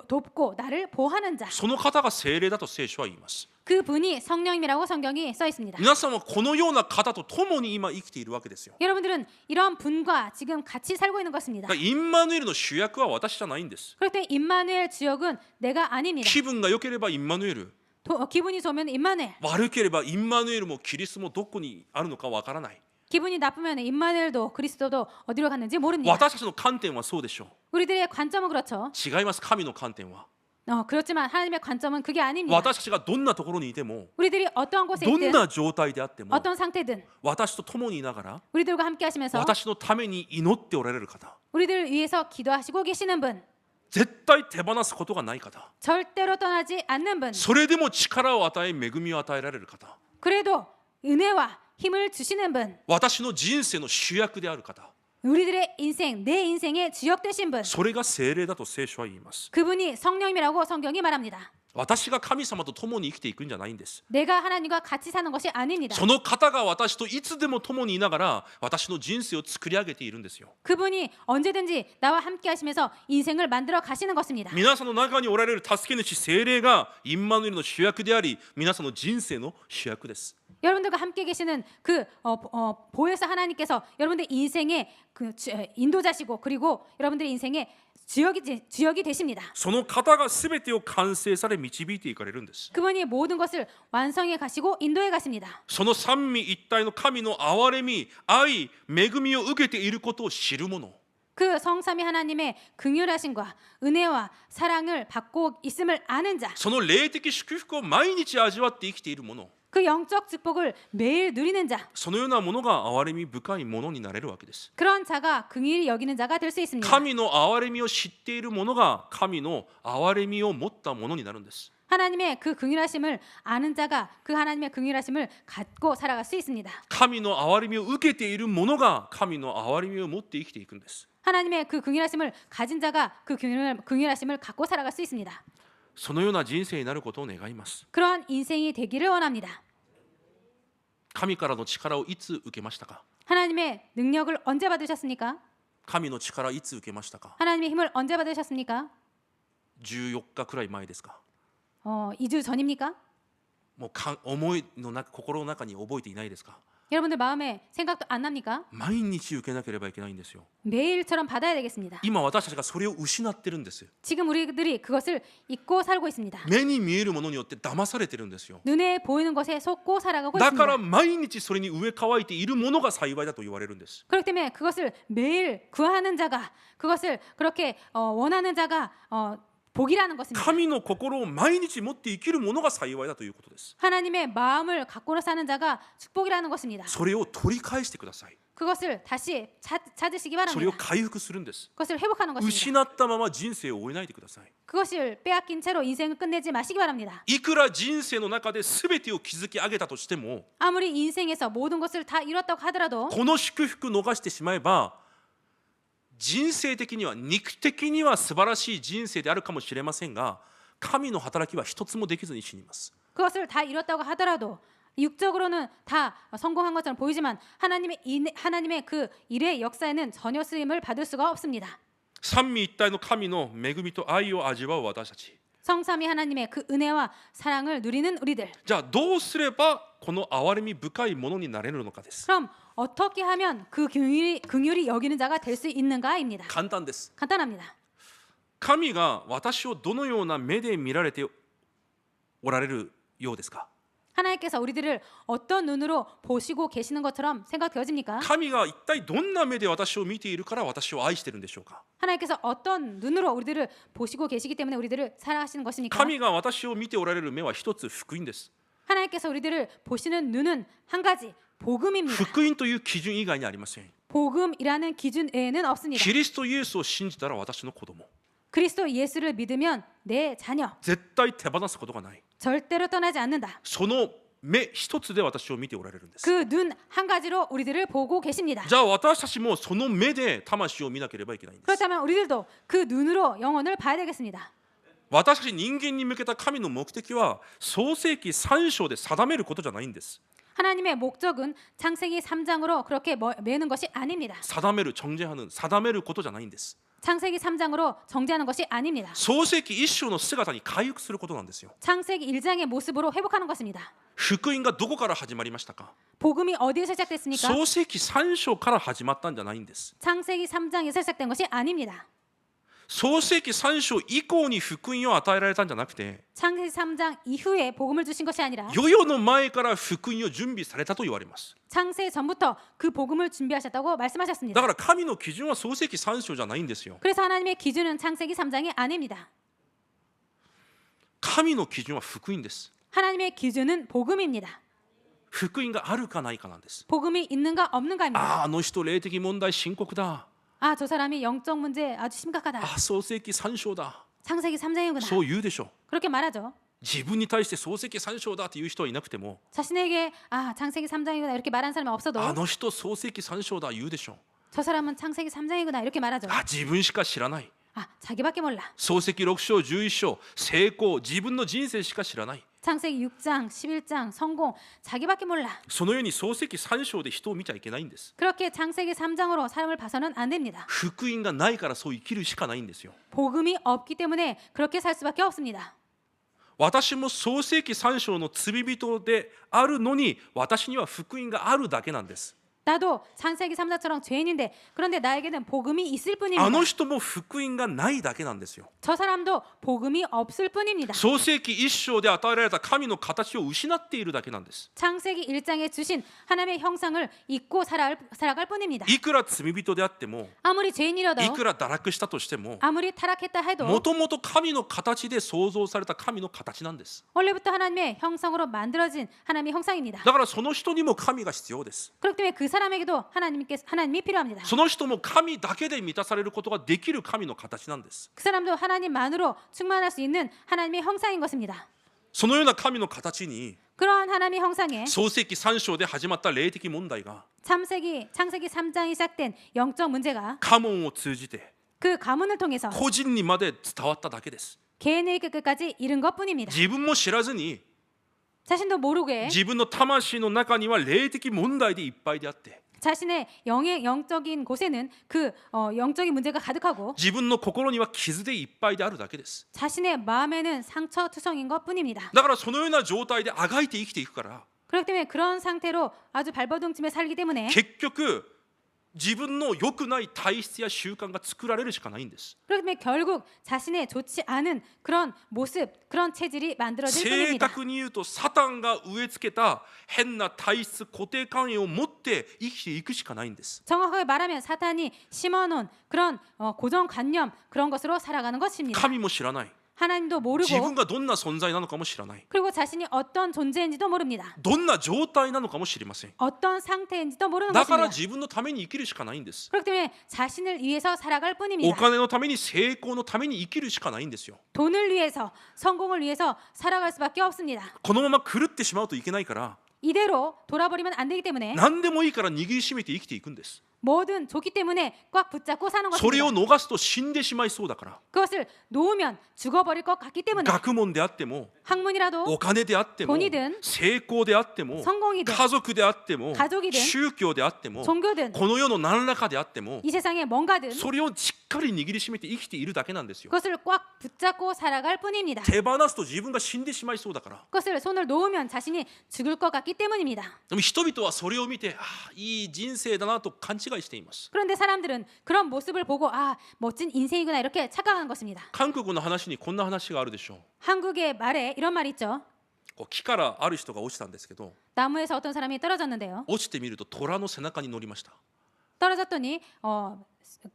돕고 나를 보호하는 자. その方が聖霊だと聖書は言います。 그분이 성령님이라고 성경이 써 있습니다. 皆さんはこのような方と共に今生きているわけですよ。 여러분들은 이런 분과 지금 같이 살고 있는 것입니다. だからインマヌエルの主役は私じゃないんです。 그럴 때 임마누엘 주역은 내가 아닙니다. 気分が良ければインマヌエル 기분이 좋으면 임마누엘, 悪ければインマヌエルもキリストもどこにあるのかわからない。 기분이 나쁘면 임마누엘도 그리스도도 어디로 갔는지 모릅니다. 私たちの観点はそうでしょ 우리들의 관점은 그렇죠. う。違います。神の観点は 그렇지만 하나님의 관점은 그게 아닙니다. 私たちがどんなところにいても 우리들이 어떠한 곳에 どん 있든 な状態であっても 어떤 상태든 私と共にいながら 우리들과 함께 하시면서 私のために祈っておられる方 우리들을 위해서 기도하시고 계시는 분, 絶対手放すことがない方 절대로 떠나지 않는 분, それでも力を与え恵みを与えられる方 그래도 은혜와 힘을 주시는 분, 私の人生の主役である方 우리들의 인생, 내 인생의 주역 되신 분, それが聖霊だと聖書は言います 그분이 성령님이라고 성경이 말합니다. 私が神様と共に生きていくんじゃないんです 내가 하나님과 같이 사는 것이 아닙니다. その方が私といつでも共にいながら私の人生を作り上げているんですよ 그분이 언제든지 나와 함께 하시면서 인생을 만들어 가시는 것입니다. 皆さんの中におられる助け主聖霊がインマヌエルの主役であり皆さんの人生の主役です 여러분들과 함께 계시는 그 보혜사 하나님께서 여러분들 인생의 그 인도자시고 그리고 여러분들의 인생의 주역이 되십니다. その方が全てを完成され導いていかれるんです 그분이 모든 것을 완성해 가시고 인도해 가십니다. その三位一体の神の憐れみ愛恵みを受けていることを知る者 그 성삼위 하나님의 긍휼하심과 은혜와 사랑을 받고 있음을 아는 자, その霊的祝福を毎日味わって生きている者 그 영적 축복을 매일 누리는 자, そのようなものが憐れみ深いものになれるわけです 그런 자가 긍휼히 여기는 자가 될 수 있습니다. 神の憐れみを知っている者が神の憐れみを持ったものになるんです 하나님의 그 긍휼하심을 아는 자가 그 하나님의 긍휼하심을 갖고 살아갈 수 있습니다. 神の憐れみを受けている者が神の憐れみを持って生きていくんです 하나님의 그 긍휼하심을 가진 자가 그 긍휼하심을 갖고 살아갈 수 있습니다. そのような人生になることを願います 그러한 인생이 되기를 원합니다. 神からの力をいつ受けましたか 하나님의 능력을 언제 받으셨습니까? 神の力いつ受けましたか 하나님의 힘을 언제 받으셨습니까? 14日くらい前ですか 2주 전입니까? もう思いの中心の中に覚えていないですか 여러분들 마음에 생각도 안 납니까? 毎日受けなければいけないんですよ 매일처럼 받아야 되겠습니다. 今私たちがそれを失ってるんです 지금 우리들이 그것을 잊고 살고 있습니다. 目に見えるものによって騙されてるんですよ 눈에 보이는 것에 속고 살아가고 だから 있습니다. 毎日それに植え替えているものが幸いだと言われるんです 그렇기 때문에 그것을 매일 구하는 자가 그것을 그렇게 원하는 자가 복이라는 것입니다. 神の心を毎日持って生きるものが幸いだということです 하나님의 마음을 갖고 사는 자가 축복이라는 것입니다. それを取り返してください 그것을 다시 찾으시기 それを 바랍니다. 回復するんです 그것을 회복하는 것입니다. 失ったまま人生を終えないでください 그것을 빼앗긴 채로 인생을 끝내지 마시기 바랍니다. いくら人生の中で全てを築き上げたとしても 아무리 인생에서 모든 것을 다 이뤘다고 하더라도 この祝福を逃してしまえば人生的には肉的には素晴らしい人生であるかもしれませんが神の働きは一つもできずに死にます 그것을 다 이뤘다고 하더라도 육적으로는 다 성공한 것처럼 보이지만 하나님의 그 일의 역사에는 전혀 쓰임을 받을 수가 없습니다. 三位一体の神の恵みと愛を味わう私たち 성삼위 하나님의 그 은혜와 사랑을 누리는 우리들. じゃあどうすればこの憐れみ深いものになれるのかです 그럼 어떻게 하면 그 긍휼이 여기는 자가 될 수 있는가입니다. 簡単です 간단합니다. 神が私をどのような目で見られておられるようですか 하나님께서 우리들을 어떤 눈으로 보시고 계시는 것처럼 생각되어집니까? 神が一体どんな目で私を見ているから私を愛しているんでしょうか 하나님께서 어떤 눈으로 우리들을 보시고 계시기 때문에 우리들을 사랑하시는 것입니까? 神が私を見ておられる目は一つ福音です 하나님께서 우리들을 보시는 눈은 한 가지 복음입니다. 福音という基準以外にありません 복음이라는 기준 외에는 없습니다. キリストイエスを信じたら私の子供 그리스도 예수를 믿으면 내 자녀 絶対手放すことがない 절대로 떠나지 않는다. その目一つで私を見ておられるんです 그 눈 한 가지로 우리들을 보고 계십니다. じゃあ私たちもその目で魂を見なければいけないんです 그렇다면 우리들도 그 눈으로 영혼을 봐야 되겠습니다. 私たち人間に向けた神の目的は創世記3章で定めることじゃないんです 하나님의 목적은 창세기 3장으로 그렇게 매는 것이 아닙니다. 定める定めることじゃないんです 창세기 3장으로 정죄하는 것이 아닙니다. 創世記1章の姿に回復することなんですよ 창세기 1장의 모습으로 회복하는 것입니다. 福音がどこから始まりましたか 복음이 어디에서 시작됐습니까? 創世記3章から始まったんじゃないんです 창세기 3장에서 시작된 것이 아닙니다. 創世記3章以降に福音を与えられたんじゃなくて、 창세기 3장 이후에 복음을 주신 것이 아니라 世々の前から福音を準備されたと言われます。 창세 전부터 그 복음을 준비하셨다고 だ 말씀하셨습니다. から神の基準は創世記3章じゃないんですよ。 그래서 하나님의 기준은 창세기 3장이 아닙니다. 神の基準は福音です。 하나님의 기준은 복음입니다. 福音があるかないかなんです。 복음이 있는가 없는가입니다. あの人霊的問題深刻だ。 아, 저 사람이 영적 문제 아주 심각하다. 創世記3章だ。 창세기 3장이구나. そう言うでしょう。 그렇게 말하죠. 自分に対して創世記3章だっていう人はいなくても、 자신에게 아, 창세기 3장이구나 이렇게 말하는 사람이 없어도 あの人創世記3章だ言うでしょう。 저 사람은 창세기 3장이구나 이렇게 말하죠. 自分しか知らない。 아, 자기밖에 몰라. 創世記6章11章成功、自分の人生しか知らない。 창세기 6장, 11장, 성공, 자기밖에 몰라. そのように創世記3章で人を見ちゃいけないんです。 그렇게 창세기 3장으로 사람을 봐서는 안 됩니다. 福音がないからそう生きるしかないんですよ。 복음이 없기 때문에 그렇게 살 수밖에 없습니다. 私も創世記3章の罪人であるのに、私には福音があるだけなんです。 나도 창세기 3장처럼 죄인인데 그런데 나에게는 복음이 있을 あ 뿐입니다. の人も福音がないだけなんですよ。 저 사람도 복음이 없을 뿐입니다. 創世記1章で与えられた神の形を失っているだけなんです。 창세기 1장에 주신 하나님의 형상을 잊고 살아갈 뿐입니다. いくら罪人であっても、 아무리 죄인이라도 いくら堕落したとしても、 아무리 타락했다 해도 もともと神の形で創造された神の形なんです。 원래부터 하나님의 형상으로 만들어진 하나님의 형상입니다. だからその人にも神が必要です。 그렇기 때문에 그 사람에게도 하나님이 필요합니다. その人も神だけで満たされることができる神の形なんです。 그 사람도 하나님만으로 충만할 수 있는 하나님의 형상인 것입니다. そのような神の形に 그러한 하나님의 형상에 創世記3章で始まった霊的問題が 창세기 3장이 시작된 영적 문제가 家紋を通じて 그 가문을 통해서 個人にまで伝わっただけです。 개인에게 끝까지 이른 것뿐입니다. 自分も知らずに 자신도 모르게 自分の魂の中には霊的問題でいっぱいであって、 자신의 영적인 곳에는 그 영적인 문제가 가득하고 自分の心には傷でいっぱいであるだけです。 자신의 마음에는 상처투성인 것뿐입니다. だからそのような状態であがいて生きていくから、 그렇기 때문에 그런 상태로 아주 발버둥치며 살기 때문에 結局自分の良くない体質や習慣が作られるしかないんです。 그렇기 때문에 결국 자신의 좋지 않은 그런 모습, 그런 체질이 만들어질 正 뿐입니다. 確に言うとサタンが植え付けた変な体質固定観念を持って生きていくしかないんです。 정확하게 말하면 사탄이 심어놓은 그런 고정관념 그런 것으로 살아가는 것입니다. 神も知らない。 하나님도 自分 모르고 がどんな存在なのかも知らない。 그리고 자신이 어떤 존재인지도 모릅니다. どんな状態なのかも知りません。 어떤 상태인지도 모르는 だから 것입니다. 自分のために生きるしかないんです。 그렇기 때문에 자신을 위해서 살아갈 お 뿐입니다. 金のために成功のために生きるしかないんですよ。 돈을 위해서 성공을 위해서 살아갈 수밖에 없습니다. このまま狂ってしまうといけないから、 이대로 돌아버리면 안 되기 때문에 何でもいいから握りしめて生きていくんです。 뭐든 좋기 때문에 꽉 붙잡고 사는 それを 것입니다. 逃すと死んでしまいそうだから、 그것을 놓으면 죽어버릴 것 같기 때문에 学問であっても 학문이라도 お金であっても 돈이든 成功であっても 성공이든 家族であっても 가족이든 宗教であっても 종교든 この世の何らかであっても 이 세상에 뭔가든 それをしっかり握りしめて生きているだけなんですよ。 그것을 꽉 붙잡고 살아갈 뿐입니다. 手放すと自分が死んでしまいそうだから。 그것을 손을 놓으면 자신이 죽을 것 같기 때문입니다. でも人々はそれを見て、いい人生だなと勘違いしています。 그런데 사람들은 그런 모습을 보고 아 멋진 인생이구나 이렇게 착각한 것입니다. 韓国の話にこんな話があるでしょう。 한국의 말에 이런 말이 있죠. 木からある人が落ちたんですけど、 나무에서 어떤 사람이 떨어졌는데요. 落ちてみると虎の背中に乗りました。 떨어졌더니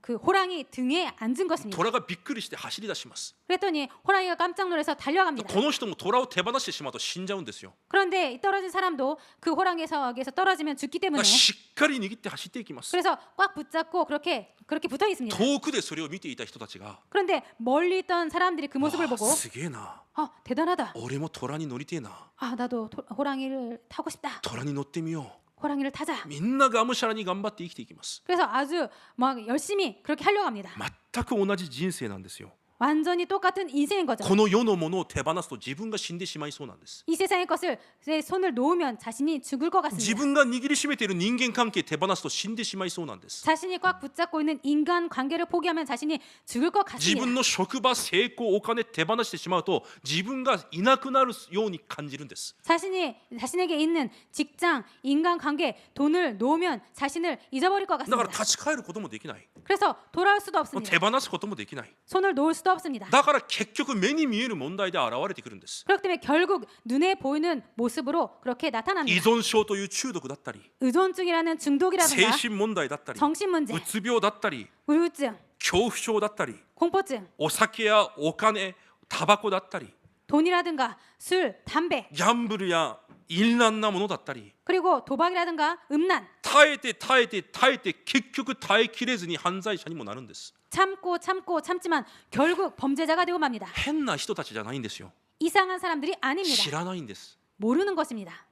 그 호랑이 등에 앉은 것입니다. 虎がびっくりして走り出します。 그랬더니 호랑이가 깜짝 놀라서 달려갑니다. この人も虎を手放してしまうと死んじゃうんですよ。 그런데 이 떨어진 사람도 그 호랑이에서 떨어지면 죽기 だか 때문에 らしっかり握って走っていきます。 그래서 꽉 붙잡고 그렇게 붙어 있습니다. 遠くでそれを見ていた人たちが、 그런데 멀리 있던 사람들이 그 모습을 보고 すげえな、 대단하다. 俺も虎に乗りてえな、 나도 호랑이를 타고 싶다. 虎に乗ってみよ 호랑이를 타자. う。みんながむしゃらに頑張って生きていきます。 그래서 아주 막 열심히 그렇게 하려고 합니다. 全く同じ人生なんですよ。 완전히 똑같은 인생인 거죠. この世のものを手放すと自分が死んでしまいそうなんです。 이 세상의 것을 내 손을 놓으면 자신이 죽을 것 自 같습니다. 分が握りしめている人間関係手放すと死んでしまいそうなんです。 자신이 꽉 붙잡고 있는 인간 관계를 포기하면 자신이 죽을 것 自 같습니다. 分の職場、成功、お金手放してしまうと自分がいなくなるように感じるんです。 자신에게 있는 직장, 인간 관계, 돈을 놓으면 자신을 잊어버릴 것 だから 같습니다. 立ち返ることもできない。 그래서 돌아올 수도 手 없습니다. 放すこともできない。 손을 놓을 수도 없습니다. だから結局目に見える問題で現れてくるんです。 그렇기 때문에 결국 눈에 보이는 모습으로 그렇게 依 나타납니다. 存症という中毒だったり、 의존증이라는 精 중독이라든가 神問題だったり、 정신 う 문제, つ病だったり、 우울증, 恐怖症だったり、 공포증, お酒やお金、タバコだったり、 돈이라든가 술, 담배, ギャンブルや淫乱なものだったり、 그리고 도박이라든가 음란, 耐えて耐えて耐えて結局耐えきれずに犯罪者にもなるんです。 참고 참고 참지만 결국 범죄자가 되고 맙니다. 変な人たちじゃないんですよ。 이상한 사람들이 知 아닙니다. らないんです。 모르는 것입니다.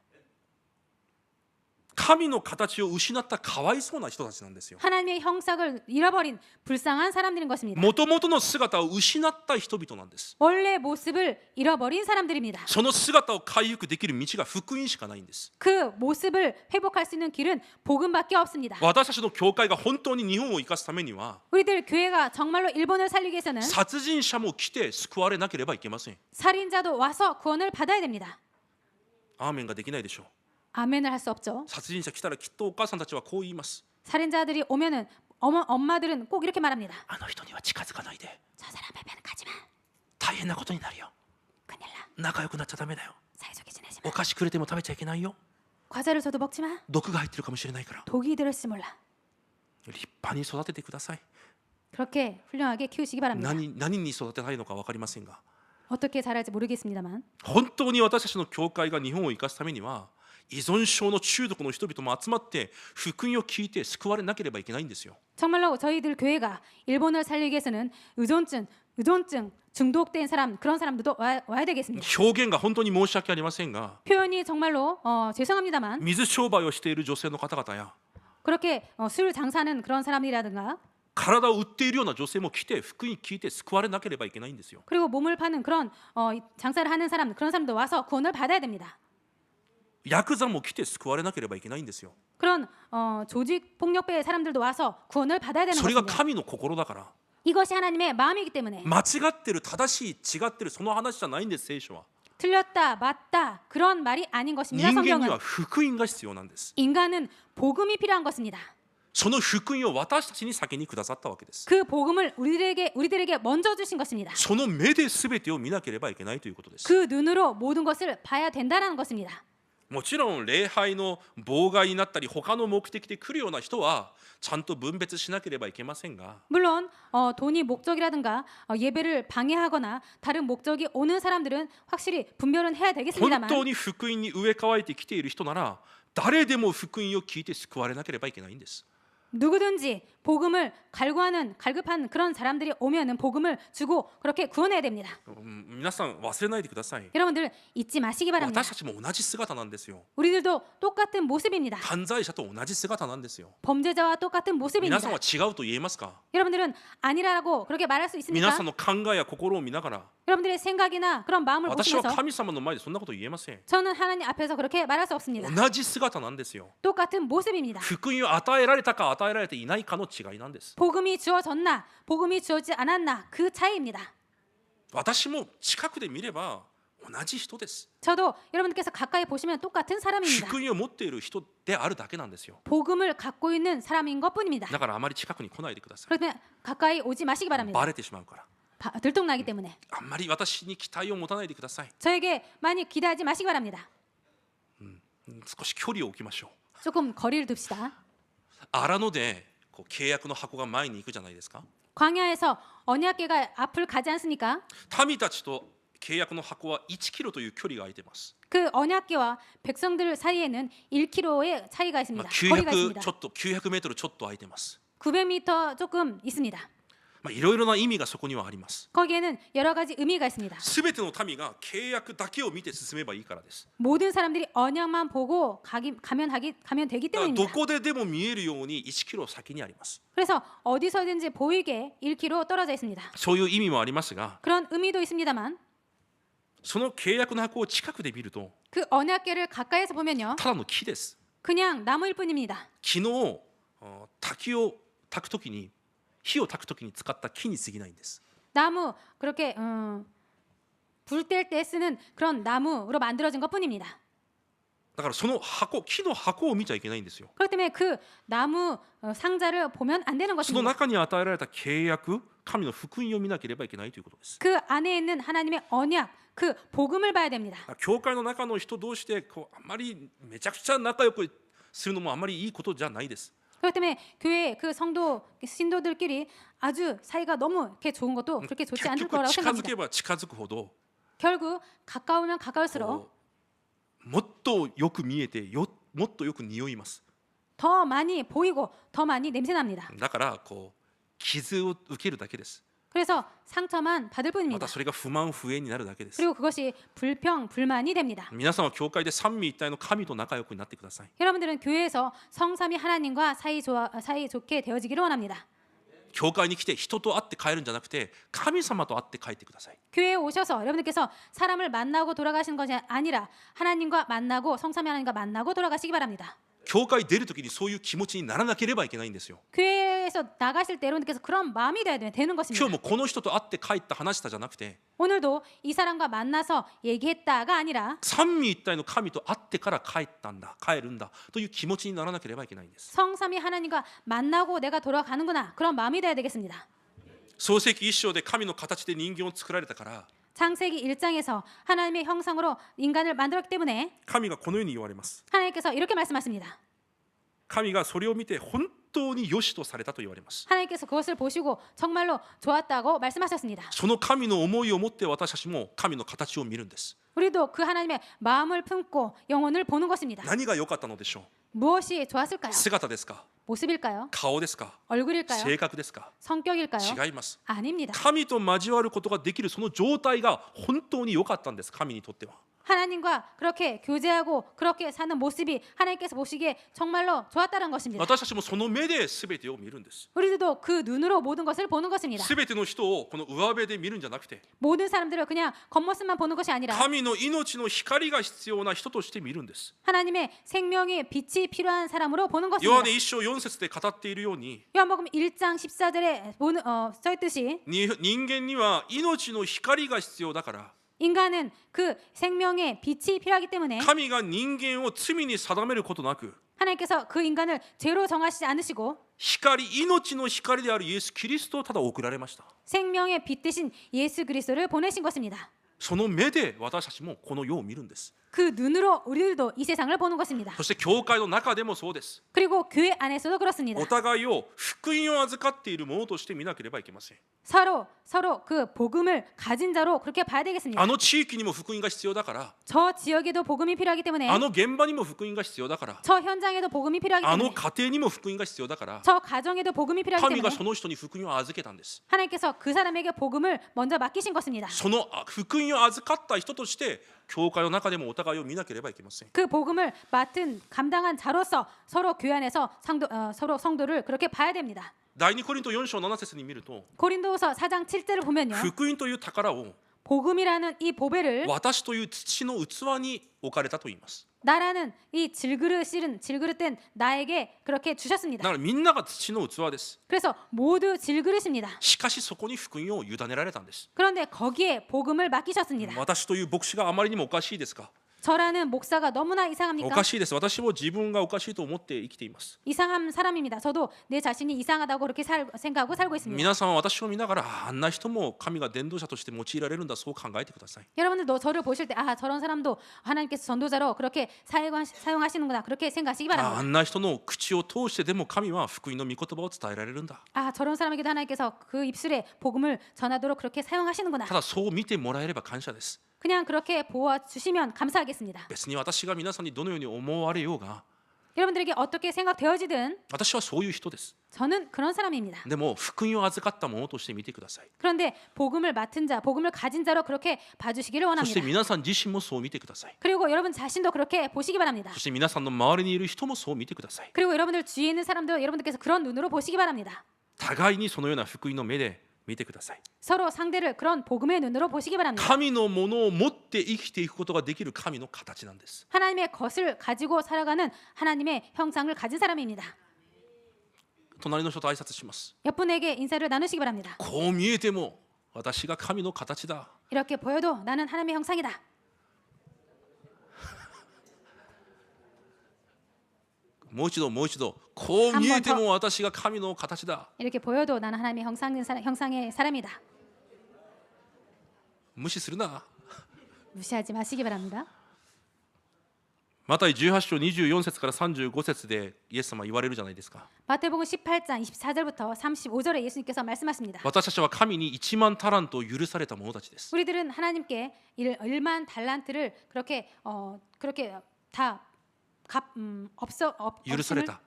神の形を失ったかわいそうな人たちなんですよ。 하나님의 형상을 잃어버린 불쌍한 사람들인 것입니다. もともとの姿を失った人々なんです。 원래 모습을 잃어버린 사람들입니다. その姿を回復できる道が福音しかないんです。 그 모습을 회복할 수 있는 길은 복음밖에 없습니다. 私たちの教会が本当に日本を生かすためには、 우리들 교회가 정말로 일본을 살리기 위해서는 殺人者も来て救われなければいけません。 살인자도 와서 구원을 받아야 됩니다. アーメンができないでしょう。 아멘을 할 수 없죠. 殺人者来たらきっとお母さんたちはこう言います。 살인자들이 오면은 엄마들은 꼭 이렇게 말합니다. あの人には近づかないで。 저 사람 앞에는 가지 마. 大変なことになるよ。 큰일 나. 仲良くなっちゃダメだよ。 사이좋게 지내지 お 마. 菓子くれても食べちゃいけないよ。 과자를 줘도 먹지 마. 毒が入ってるかもしれないから。 독이 들을지 몰라. 立派に育ててください。 그렇게 훌륭하게 키우시기 바랍니다. 何に育てたいのか分かりませんが、 어떻게 잘할지 모르겠습니다만 本当に私たちの教会が日本を生かすためには、依存症の中毒の人々も集まって福音を聞いて救われなければいけないんですよ。 정말로 저희들 교회가 일본을 살리기 위해서는 의존증, 중독된 사람 그런 사람들도 와야 되겠습니다. 表現が本当に申し訳ありませんが、 표현이 정말로 죄송합니다만 水商売をしている女性の方々や、 그렇게 술 장사하는 그런 사람이라든가 体を売っているような女性も来て福音聞いて救われなければいけないんですよ。 그리고 몸을 파는 그런 장사를 하는 사람 그런 사람도 와서 구원을 받아야 됩니다. ヤクザも来て救われなければいけないんですよ。 그런 조직 폭력배의 사람들도 와서 구원을 받아야 되는 それが 것입니다. 神の心だから。 이것이 하나님의 마음이기 때문에 間違ってる、正しい、違ってる、その話じゃないんです。聖書は。 틀렸다 맞다 그런 말이 아닌 것입니다. 人間に 성경은 は福音が必要なんです。 인간은 복음이 필요한 것입니다. その福音を私たちに先にくださったわけです。 그 복음을 우리들에게 먼저 주신 것입니다. その目で全てを見なければいけないということです。 그 눈으로 모든 것을 봐야 된다는 것입니다. もちろん礼拝の妨害になったり他の目的で来るような人はちゃんと分別しなければいけませんが、 물론 돈이 목적이라든가 예배를 방해하거나 다른 목적이 오는 사람들은 확실히 분별은 해야 本 되겠습니다만 当に福音に植え替えてきている人なら誰でも福音を聞いて救われなければいけないんです。 누구든지 복음을 갈급한 그런 사람들이 오면은 복음을 주고 그렇게 구원해야 됩니다. 皆さん忘れないでください。 여러분들 잊지 마시기 바랍니다. 私たちも同じ姿なんですよ。 우리들도 똑같은 모습입니다. 犯罪者と同じ姿なんですよ。 범죄자와 똑같은 皆 모습입니다. さんは違うと言えますか？ 여러분들은 아니라고 그렇게 말할 수 皆 있습니까? さんの考えや心を見ながら、 여러분들의 생각이나 그런 마음을 私は 보시면서 神様の前でそんなこと言えません。 저는 하나님 앞에서 그렇게 말할 수 없습니다. 同じ姿なんですよ。 똑같은 모습입니다. 福音を与えられたか与えられていないかの違いなんです。 복음이 주어졌나 복음이 주어지지 않았나 그 차이입니다. 私も近くで見れば同じ人です。 저도 여러분들께서 가까이 보시면 똑같은 사람입니다. 福音を持っている人であるだけなんですよ。 복음을 갖고 있는 사람인 것뿐입니다. だからあまり近くに来ないでください。 그렇다면 가까이 오지 마시기 바랍니다. バレてしまうから。 들통나기 때문에 あんまり私に期待を持たないでください。 저에게 많이 기대하지 마시기 바랍니다. 少し距離を置きましょう。 조금 거리를 둡시다. 荒野でこう契約の箱が前に行くじゃないですか。 광야에서 언약궤가 앞을 가지 않습니까? 民たちと契約の箱は1キロという距離が空いてます。 그 언약궤와 백성들 사이에는 1km의 차이가 있습니다. 거리가 900 있습니다. ちょっと900メートルちょっと空いてます。 900m 조금 있습니다. いろいろな意味がそこにはあります。 거기에는 여러 가지 의미가 있습니다. すべての民が契約だけを見て進めばいいからです。 모든 사람들이 언약만 보고 가면 되기 だからど 때문입니다. こででも見えるように1キロ先にあります。 그래서 어디서든지 보이게 1km 떨어져 있습니다. そういう意味もありますが、 그런 의미도 있습니다만 その契約の箱を近くで見ると 그 언약궤를 가까이서 보면요 ただの木です。 그냥 나무일 뿐입니다. 昨日焚を焚くときに火を焚くときに使った木に過ぎないんです。 나무 그렇게 불 뗄 때 쓰는 그런 나무로 만들어진 것뿐입니다. だからその箱、木の箱を見ちゃいけないんですよ。 그렇기 때문에 그 나무 상자를 보면 안 되는 その 것입니다. 中に与えられた契約、神の福音を見なければいけないということです。 그 안에 있는 하나님의 언약, 그 복음을 봐야 됩니다. 教会の中の人同士でこうあんまりめちゃくちゃ仲良くするのもあんまりいいことじゃないです。 그렇기 때문에 교회 그 성도 신도들끼리 아주 사이가 너무 이렇게 좋은 것도 그렇게 좋지 結 않을 局 거라고 近づ 생각합니다. けば近づくほど 결국 가까우면 가까울수록 こうもっとよく見えてもっとよく匂います。 더 많이 보이고 더 많이 냄새납니다. だからこう傷を受けるだけです。 그래서 상처만 받을 ま 뿐입니다. たそれが不満不平になるだけです。 그리고 그것이 불평, 불만이 됩니다. 皆さんは教会で三位一体の神と仲良くなってください。 여러분들은 교회에서 성삼위 하나님과 사이 좋게 되어지기를 원합니다. 教会に来て人と会って帰るんじゃなくて神様と会って帰ってください。 교회에 오셔서 여러분들께서 사람을 만나고 돌아가시는 것이 아니라 하나님과 만나고 성삼위 하나님과 만나고 돌아가시기 바랍니다. 教会出るときにそういう気持ちにならなければいけないんですよ。 교회에서 나가실 때 여러분들께서 그런 마음이 되는 今 것입니다. 日もこの人と会って帰った話したじゃなくて 오늘도 이 사람과 만나서 얘기했다가 아니라 三位一体の神と会ってから帰るんだという気持ちにならなければいけないんです。 성삼위 하나님과 만나고 내가 돌아가는구나 그런 마음이 돼야 되겠습니다. 創世記一章で神の形で人間を作られたから 창세기 1장에서 하나님의 형상으로 인간을 만들었기 때문에 神がこのように言われます。 하나님께서 이렇게 말씀하십니다. 神がそれを見て本当に良しとされたと言われます。 하나님께서 그것을 보시고 정말로 좋았다고 말씀하셨습니다. その神の思いを持って私たちも神の形を見るんです。 우리도 그 하나님의 마음을 품고 영혼을 보는 것입니다. 何が良かったのでしょ 무엇이 좋았을까요? う。姿ですか、 모습일까요? 顔ですか、 얼굴일까요? 性格ですか。 성격일까요? 違います。 아닙니다. 神と交わることができるその状態が本当に良かったんです。神にとっては。 하나님과 그렇게 교제하고 그렇게 사는 모습이 하나님께서 보시기에 정말로 좋았다는 것입니다. 私たちもその目で全てを見るんです。 우리들도 그 눈으로 모든 것을 보는 것입니다. 全ての人をこの上辺で見るんじゃなくて 모든 사람들을 그냥 겉모습만 보는 것이 아니라 神の命の光が必要な人として見るんです。 하나님의 생명의 빛이 필요한 사람으로 보는 ヨ 것입니다. ハネ一章4節で語っているように 요한복음 1장 14절에 써있듯이 人間には命の光が必要だから 인간은 그 생명의 빛이 필요하기 때문에 神が人間を罪に定めることなく 하나님께서 그 인간을 죄로 정하시지 않으시고 命の光であるイエス・キリストをただ送られました。 생명의 빛 대신 예수 그리스도를 보내신 것입니다. その目で私たちもこの世を見るんです。 그 눈으로 우리들도 이 세상을 보는 것입니다. そして教会の中でもそうです。 그리고 교회 안에서도 그렇습니다. お互いを福音を預かっているものとして見なければいけません。 서로 그 복음을 가진 자로 그렇게 봐야 되겠습니다. あの地域にも福音が必要だから、 저 지역에도 복음이 필요하기 때문에 あの現場にも福音が必要だから、 저 현장에도 복음이 필요하기 あの 때문에 家庭にも福音が必要だから、 저 가정에도 복음이 필요하기 神が 때문에 その人に福音を預けたんです。 하나님께서 그 사람에게 복음을 먼저 맡기신 것입니다. その福音を預かった人として教会の中でもお互いを見なければいけません。 그 복음을 맡은 감당한 자로서 서로 교회 안에서 서로 성도를 그렇게 봐야 됩니다. 第2コリント4章7節に見ると、 고린도후서 4장 7절을 보면요. 福音という宝を 복음이라는 이 보배를 私という土の器に置かれたと言います。 나라는 이 질그릇된 나에게 그렇게 だ 주셨습니다. からみんなが土の器です。 그래서 모두 질그릇입니다. しかしそこに福音を委ねられたんです。 그런데 거기에 복음을 맡기셨습니다. 私という牧師があまりにもおかしいですか。 저라는 목사가 너무나 お 이상합니까? かしいです。私も自分がおかしいと思って生きています。 이상한 사람입니다. 저도 내 자신이 이상하다고 그렇게 생각하고 살고 있습니다. 皆さんは私を見ながらあんな人も神が伝道者として用いられるんだそう考えてください。 여러분들도 저를 보실 때 저런 사람도 하나님께서 전도자로 그렇게 사용하시는구나 그렇게 생각하시기 あ 바랍니다. んな人の口を通してでも神は福音の御言葉を伝えられるんだ。 저런 사람에게도 하나님께서 그 입술에 복음을 전하도록 그렇게 사용하시는구나. ただそう見てもらえれば感謝です。 그냥 그렇게 보아주시면 감사하겠습니다. 別に私が皆さんにどのように思われようが 여러분들에게 어떻게 생각되어지든 私はそういう人です。 저는 그런 사람입니다. でも福音を預かったものとして見てください。 그런데 복음을 맡은 자, 복음을 가진 자로 그렇게 봐주시기를 そして 원합니다. 皆さん自身もそう見てください。 그리고 여러분 자신도 그렇게 보시기 바랍니다. そして皆さんの周りにいる人もそう見てください。 그리고 여러분들 주위에 있는 사람도 여러분들께서 그런 눈으로 보시기 바랍니다. 互いにそのような福音の目で見てください。 서로 상대를 그런 복음의 눈으로 보시기 바랍니다. 神のものを持って生きていくことができる神の形なんです。 하나님의 것을 가지고 살아가는 하나님의 형상을 가진 사람입니다. 隣の人と挨拶します。 옆분에게 인사를 나누시기 바랍니다. こう見えても私が神の形だ。 이렇게 보여도 나는 하나님의 형상이다. もう一度もう一度こう見えても私が神の形だ 이렇게 보여도 나는 하나님의 형상의 사람이다. 無視するな 무시하지 마시기 바랍니다. マタイ18章24節から35節でイエス様は言われるじゃないですか 마태복음 18장 24절부터 35절에 예수님께서 말씀하십니다. 私たちは神に1万タラントを許された者たちです 우리들은 하나님께 1만 달란트를 그렇게 다許された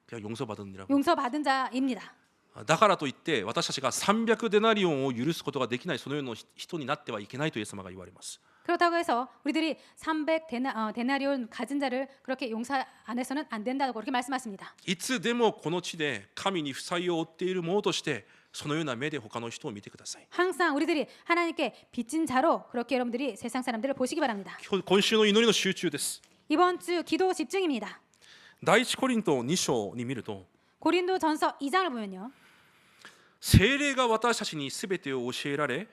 그냥 용서받으니라고 용서받은 자입니다. だからといって私たちが300デナリオンを許すことができないそのような人になってはいけないとイエス様が言われます 그렇다고 해서 우리들이 300데나리온 가진 자를 그렇게 용서 안 해서는 안 된다고 그렇게 말씀하십니다. いつでもこの地で神に負債を負っている者としてそのような目で他の人を見てください 항상 우리들이 하나님께 빚진 자로 그렇게 여러분들이 세상 사람들을 보시기 바랍니다. 今週の祈りの集中です 이번 주 기도 집중입니다. 第一コリント2章に見ると 고린도전서 2장을 보면요. 聖霊が私たちにすべてを教えられ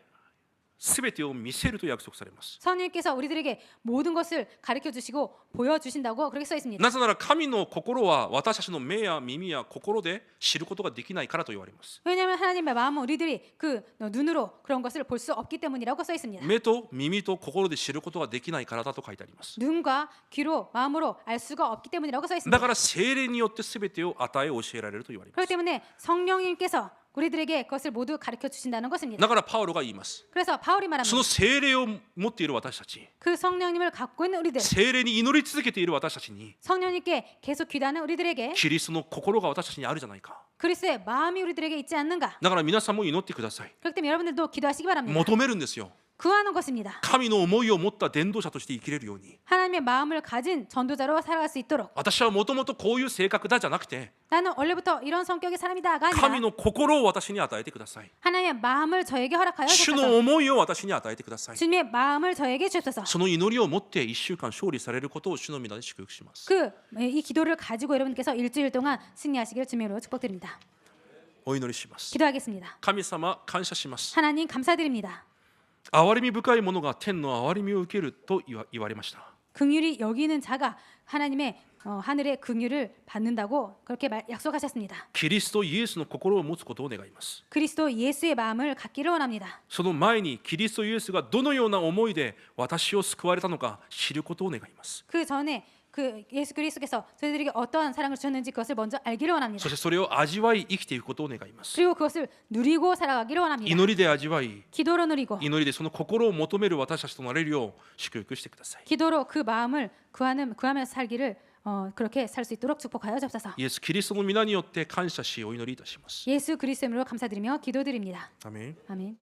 すべてを見せると約束されます 성령님께서 우리들에게 모든 것을 가르쳐 주시고 보여 주신다고 그렇게 써 있습니다. なぜなら神の心は私たちの目や耳や心で知ることができないからと言われます 왜냐하면 하나님의 마음은 우리들이 그 눈으로 그런 것을 볼 수 없기 때문이라고 써 있습니다. 目と耳と心で知ることができないからだと書いてあります 눈과 귀로 마음으로 알 수가 없기 때문이라고 써 だ 있습니다. から聖霊によってすべてを与え教えられると言われま 그렇기 す 때문에 성령님께서 우리들에게 그것을 모두 가르쳐 주신다는 것입니다. だからパウロが言います 그래서 바울이 そ 말합니다. の聖霊を持っている私たち 그 성령님을 갖고 있는 우리들, 聖霊に祈り続けている私たちに 성령님께 계속 기도하는 우리들에게 キリストの心が私たちにあるじゃないか 그리스도의 마음이 우리들에게 있지 않는가? だから皆さんも祈ってください 그렇기 때문에 여러분들도 기도하시기 바랍니다. 求めるんですよ 구하는 것입니다. 神の思いを持った伝道者として生きれるように 하나님의 마음을 가진 전도자로 살아갈 수 있도록 私はもともとこういう性格だじゃなくて 나는 원래부터 이런 성격의 사람이다가 神 아니라 の心を私に与えてください 하나님의 마음을 저에게 허락하여 主 주소서. の思いを私に与えてください 주님의 마음을 저에게 주소서. その祈りを持って1週間勝利されることを主の皆で祝福します 이 기도를 가지고 여러분께서 일주일 동안 승리하시기를 주님으로 축복드립니다. お祈りします 기도하겠습니다. 神様感謝します 하나님 감사드립니다. 憐れみ深い者が天の憐れみを受けると言われました 긍휼히 여기는 자가 하나님의 하늘의 긍휼을 받는다고 그렇게 약속하셨습니다. キリストイエスの心を持つことを願います 그리스도 예수의 마음을 갖기를 원합니다. その前にキリストイエスがどのような思いで私を救われたのか知ることを願います 그 전에 그 예수 그리스도께서 저희들에게 어떠한 사랑을 주셨는지 그것을 먼저 알기를 원합니다. そしてそれを味わい生きていくことを願います 그리고 그것을 누리고 살아가기를 원합니다. 祈りで味わい 기도로 누리고 祈りでその心を求める私たちとなれるよう祝福してください 기도로 그 마음을 구하며 살기를 그렇게 살 수 있도록 축복하여 주옵소서. イエス・キリストの皆によって感謝しお祈りいたします 예수 그리스도로 감사드리며 기도드립니다. アメン 아멘.